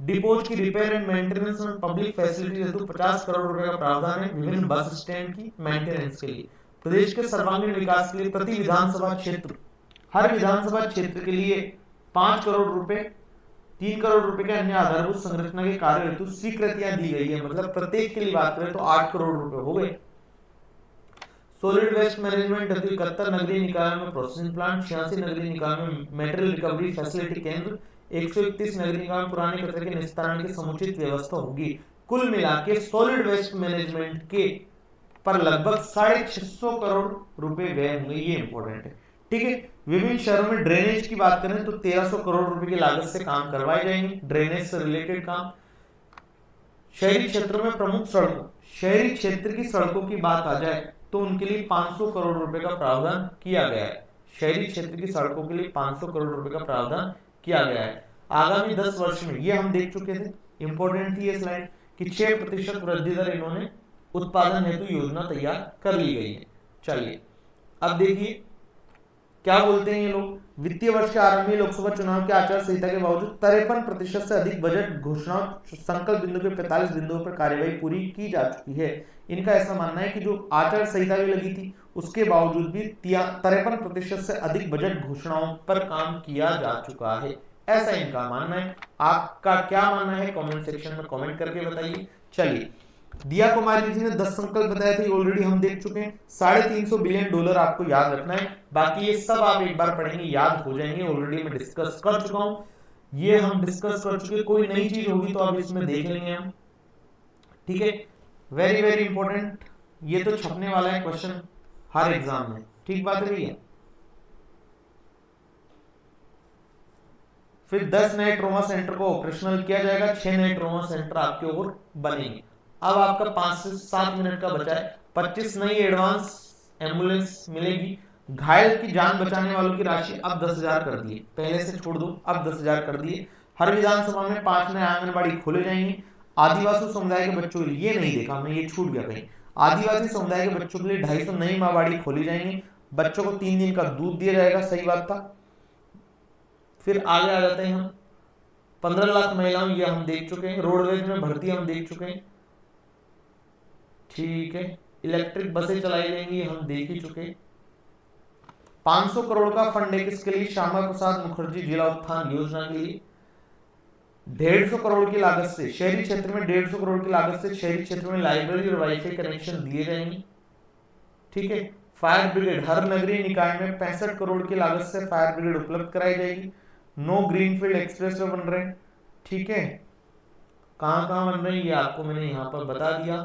डिपोज की रिपेयर एंड मेंटेनेंस और पब्लिक फैसिलिटी हेतु 50 करोड़ रुपए का प्रावधान है विभिन्न बस स्टैंड की मेंटेनेंस के लिए। प्रदेश के सर्वांगीण विकास के लिए प्रति विधानसभा क्षेत्र, हर विधानसभा क्षेत्र के लिए 5 करोड़ रुपए, 3 करोड़ रुपए के अन्य आधारभूत संरचना के कार्य हेतु स्वीकृतियां दी गई है। मतलब प्रत्येक के लिए बात करें तो 8 करोड़ रुपए हो गए। सॉलिड वेस्ट मैनेजमेंट हेतु 71 नगरीय निकायों में प्रोसेसिंग प्लांट, 86 नगरीय निकायों में मटेरियल रिकवरी फैसिलिटी केंद्र, 131 नगरीय निकायों में पुराने कचरे के निस्तारण की समुचित व्यवस्था होगी। कुल मिला के सॉलिड वेस्ट मैनेजमेंट के पर लगभग 650 करोड़ रुपए व्यय होंगे। ये इंपॉर्टेंट है, ठीक है। विभिन्न शहरों में ड्रेनेज की बात करें तो 1300 करोड़ रुपए की लागत से काम करवाए जाएंगे, ड्रेनेज से रिलेटेड काम। शहरी क्षेत्रों में प्रमुख सड़कों, शहरी क्षेत्र की सड़कों की बात आ जाए तो उनके लिए 500 करोड़ रुपए का प्रावधान किया गया है। शहरी क्षेत्र की सड़कों के लिए 500 करोड़ रुपए का प्रावधान किया गया है। आगामी 10 वर्ष में, ये हम देख चुके थे, इंपॉर्टेंट थी ये स्लाइड, कि 6% वृद्धि दर इन्होंने उत्पादन हेतु योजना तैयार कर ली गई है। चलिए अब देखिए क्या बोलते हैं ये लोग। वित्तीय वर्ष के आरंभ में लोकसभा चुनाव के आचार संहिता के बावजूद 53% से अधिक बजट घोषणाओं संकल्प बिंदु के 45 बिंदुओं पर कार्यवाही पूरी की जा चुकी है। इनका ऐसा मानना है कि जो आचार संहिता भी लगी थी उसके बावजूद भी 53% से अधिक बजट घोषणाओं पर काम किया जा चुका है, ऐसा इनका मानना है। आपका क्या मानना है कमेंट सेक्शन में कमेंट करके बताइए। चलिए, दिया कुमारी जी ने 10 संकल्प बताए थे, ऑलरेडी हम देख चुके हैं। $350 बिलियन आपको याद रखना है, बाकी ये सब आप एक बार पढ़ेंगे याद हो जाएंगे, ऑलरेडी मैं डिस्कस कर चुका हूं, ये हम डिस्कस कर चुके। कोई नई चीज होगी तो अब इसमें देख लेंगे हम, ठीक है। वेरी वेरी इंपॉर्टेंट, ये तो छपने वाला है क्वेश्चन हर एग्जाम में, ठीक बात है भैया। फिर 10 नए ट्रॉमा सेंटर को ऑपरेशनल किया जाएगा, 6 नए ट्रॉमा सेंटर आपके और बनेंगे। अब आपका 5 से 7 मिनट का बचा है। 25 नई एडवांस एम्बुलेंस मिलेगी। घायल की जान बचाने वालों की राशि अब 10,000 कर दी, पहले से छोड़ दो, अब 10,000 कर दिए। हर विधानसभा में 5 नए आंगनबाड़ी खोले जाएंगे। आदिवासी समुदाय के बच्चों के लिए, ये नहीं देखा हमने, ये छूट गया कहीं, आदिवासी समुदाय के बच्चों के लिए 250 नई माँबाड़ी खोली जाएंगी। बच्चों को 3 दिन का दूध दिया जाएगा, सही बात था। फिर आगे आ जाते हैं हम, 15 लाख महिलाओं, ये हम देख चुके हैं। रोडवेज में भर्ती हम देख चुके हैं, ठीक है। इलेक्ट्रिक बसें चलाई जाएंगी, हम देख ही चुके। 500 करोड़ का फंड है किसके लिए? श्यामा प्रसाद मुखर्जी जिला उत्थान योजना के लिए। 150 करोड़ की लागत से शहरी क्षेत्र में 150 करोड़ की लागत से शहरी क्षेत्र में लाइब्रेरी और वाईफाई कनेक्शन दिए जाएंगे, ठीक है। फायर ब्रिगेड, हर नगरीय निकाय में 65 करोड़ की लागत से फायर ब्रिगेड उपलब्ध कराई जाएगी। 9 ग्रीनफील्ड एक्सप्रेस वे बन रहे हैं, ठीक है। कहां कहां बन रहे हैं ये आपको मैंने यहां पर बता दिया।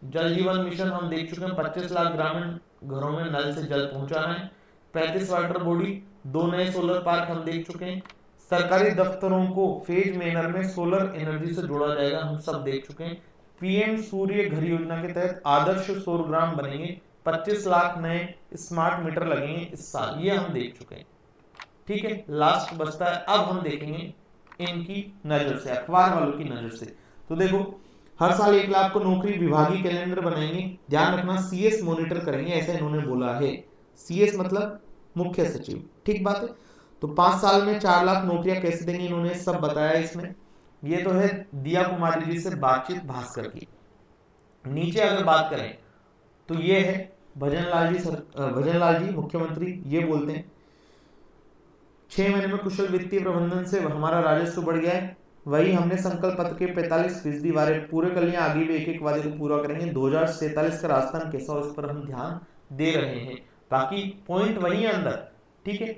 जल जीवन मिशन हम देख चुके हैं, 25 लाख ग्रामीण घरों में नल से जल पहुंचाना है। 35 वाटर बॉडी, 2 नए सोलर पार्क हम देख चुके हैं। सरकारी दफ्तरों को फेज मैनर में सोलर एनर्जी से जोड़ा जाएगा, हम सब देख चुके हैं। पीएम सूर्य घर योजना के तहत आदर्श सौर ग्राम बनेंगे। 25 लाख नए स्मार्ट मीटर लगेंगे इस साल, ये हम देख चुके हैं, ठीक है। लास्ट बचता है, अब हम देखेंगे इनकी नजर से, अखबार वालों की नजर से। तो देखो, हर साल 1 लाख को नौकरी विभागीय कैलेंडर बनाएंगे। ध्यान रखना, सीएस मॉनिटर करेंगे, ऐसा इन्होंने बोला है। सीएस मतलब मुख्य सचिव, ठीक बात है। तो 5 साल में 4 लाख नौकरियां कैसे देंगे, इन्होंने सब बताया इसमें। ये तो है दिया कुमारी जी से बातचीत भास्कर की। नीचे अगर बात करें तो ये है भजनलाल जी मुख्यमंत्री, ये बोलते हैं 6 महीने में कुशल वित्तीय प्रबंधन से हमारा राजस्व बढ़ गया है। वही हमने संकल्प पत्र के 45% वाले पूरे कर लिए, आगे भी एक एक वादे को पूरा करेंगे। 2047 का राजस्थान कैसा हो, इस पर हम ध्यान दे रहे हैं। बाकी पॉइंट वही है अंदर, ठीक है।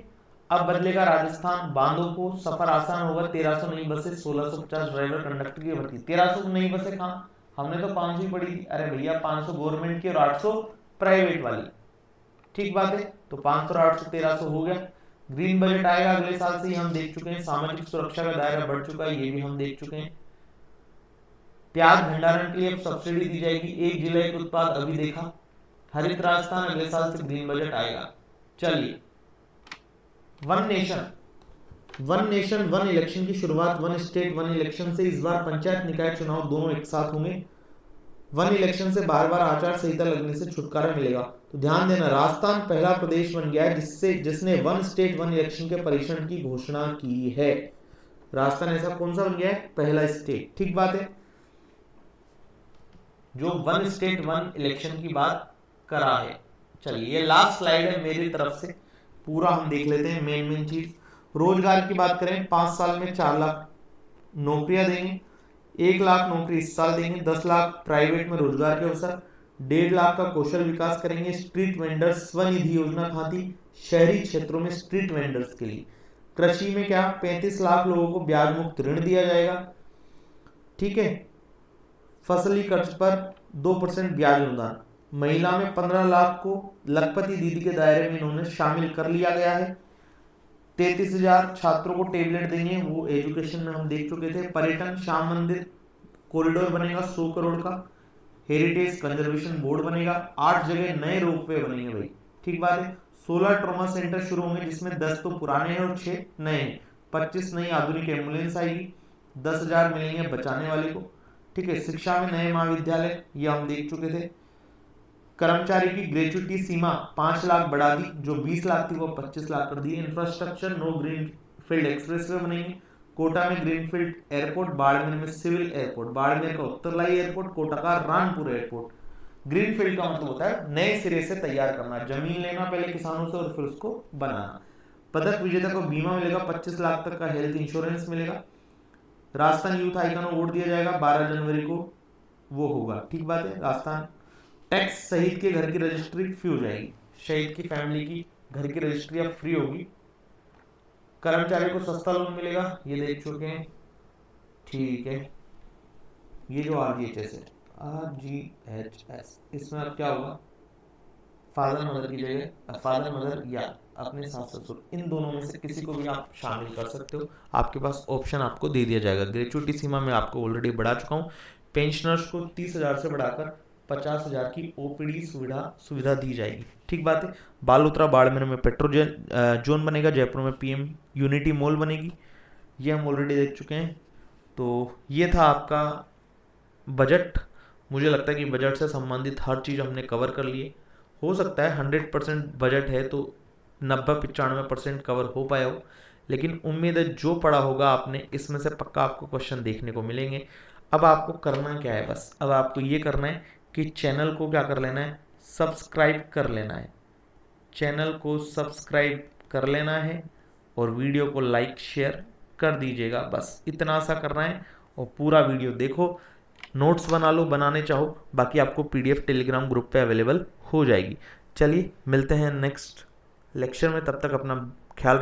अब बदलेगा राजस्थान, बांधों को सफर आसान होगा। 1300 नई बसें, 1650 ड्राइवर कंडक्टर की भर्ती। 1300 नई बसें कहाँ, हमने तो 500 ही पढ़ी थी। अरे भैया 500 गवर्नमेंट की और 800 प्राइवेट वाली, ठीक बात है। तो 500 और 800 1300 हो गया। ग्रीन बजट आएगा अगले साल से ही, हम देख चुके हैं। सामाजिक सुरक्षा का दायरा बढ़ चुका है, ये भी हम देख चुके हैं। प्याज भंडारण के लिए अब सब्सिडी दी जाएगी। 1 जुलाई के उत्पाद अभी देखा। हरित राजस्थान, अगले साल से ग्रीन बजट आएगा। चलिए, वन नेशन वन इलेक्शन की शुरुआत, वन स्टेट वन इलेक्शन से। इस बार पंचायत निकाय चुनाव दोनों एक साथ होंगे। वन इलेक्शन से बार बार आचार संहिता लगने से छुटकारा मिलेगा। तो ध्यान देना, राजस्थान पहला प्रदेश बन गया है जिसने वन स्टेट वन इलेक्शन के परीक्षण की घोषणा की है। राजस्थान ऐसा कौन सा बन गया है? पहला स्टेट। ठीक बात है, जो वन स्टेट वन इलेक्शन की बात करा है। चलिए ये लास्ट स्लाइड है मेरी तरफ से, पूरा हम देख लेते हैं मेन मेन चीज। रोजगार की बात करें, 5 साल में 4 लाख नौकरियां देंगे, 1 लाख नौकरी इस साल देंगे, 10 लाख प्राइवेट में रोजगार के अवसर, 1.5 लाख का कौशल विकास करेंगे। स्ट्रीट वेंडर्स स्वनिधि योजना कहाँ थी? शहरी क्षेत्रों में स्ट्रीट वेंडर्स के लिए। कृषि में क्या? 35 लाख लोगों को ब्याज मुक्त ऋण दिया जाएगा। ठीक है, फसली कर्ज पर 2% ब्याज अनुदान। महिला में 15 लाख को लखपति दीदी के दायरे में इन्होंने शामिल कर लिया गया है। 33,000 छात्रों को टेबलेट देंगे, वो एजुकेशन में हम देख चुके थे। पर्यटन, श्याम मंदिर कॉरिडोर बनेगा 100 करोड़ का। हेरिटेज कंजर्वेशन बोर्ड बनेगा। 8 जगह नए रोपवे बनेंगे भाई। ठीक बात है। 16 ट्रॉमा सेंटर शुरू होंगे, जिसमें 10 तो पुराने हैं और 6 नए हैं। 25 नई आधुनिक एम्बुलेंस आएगी। 10,000 मिलेंगे बचाने वाले को। ठीक है, शिक्षा में नए महाविद्यालय, ये हम देख चुके थे। कर्मचारी की ग्रेचुटी सीमा 5 लाख बढ़ा दी, जो 20 लाख थी वो 25 लाख कर दी। इंफ्रास्ट्रक्चर, नो ग्रीन फील्ड एक्सप्रेसवे बनेंगे। कोटा में ग्रीनफील्ड एयरपोर्ट, बाड़मेर में सिविल एयरपोर्ट, बाड़मेर का उत्तरलाई एयरपोर्ट, कोटा का रानपुर एयरपोर्ट। ग्रीनफील्ड का मतलब होता है नए सिरे से तैयार करना, जमीन लेना पहले किसानों से और फिर उसको बनाना। पदक विजेता को बीमा मिलेगा, 25 लाख तक का हेल्थ इंश्योरेंस मिलेगा। राजस्थान यूथ आइकन अवार्ड दिया जाएगा, 12 जनवरी को वो होगा। ठीक बात है। राजस्थान टैक्स शहीद के घर की रजिस्ट्री फ्री हो जाएगी, शहीद की फैमिली की घर की रजिस्ट्री अब फ्री होगी। कर्मचारी को सस्ता लोन मिलेगा, ये देख चुके हैं। ठीक है, ये जो RGHS है, RGHS, इसमें अब क्या होगा? फादर मदर की जगह फादर मदर या अपने सास ससुर, इन दोनों में से किसी को भी आप शामिल कर सकते हो। आपके पास ऑप्शन आपको दे दिया जाएगा। ग्रेचुटी सीमा में आपको ऑलरेडी बढ़ा चुका हूँ। पेंशनर्स को 30,000 से बढ़ाकर 50,000 की OPD सुविधा दी जाएगी। ठीक बात है। बालोतरा बाड़मेर में पेट्रो जोन बनेगा। जयपुर में PM यूनिटी मॉल बनेगी, ये हम ऑलरेडी देख चुके हैं। तो ये था आपका बजट। मुझे लगता है कि बजट से संबंधित हर चीज़ हमने कवर कर ली है। हो सकता है 100% बजट है तो 90-95% कवर हो पाया हो, लेकिन उम्मीद है जो पढ़ा होगा आपने, इसमें से पक्का आपको क्वेश्चन देखने को मिलेंगे। अब आपको करना क्या है? बस अब आपको ये करना है कि चैनल को क्या कर लेना है? सब्सक्राइब कर लेना है। चैनल को सब्सक्राइब कर लेना है और वीडियो को लाइक शेयर कर दीजिएगा। बस इतना सा करना है और पूरा वीडियो देखो। नोट्स बना लो, बनाने चाहो, बाकी आपको PDF टेलीग्राम ग्रुप पे अवेलेबल हो जाएगी। चलिए मिलते हैं नेक्स्ट लेक्चर में, तब तक अपना ख्याल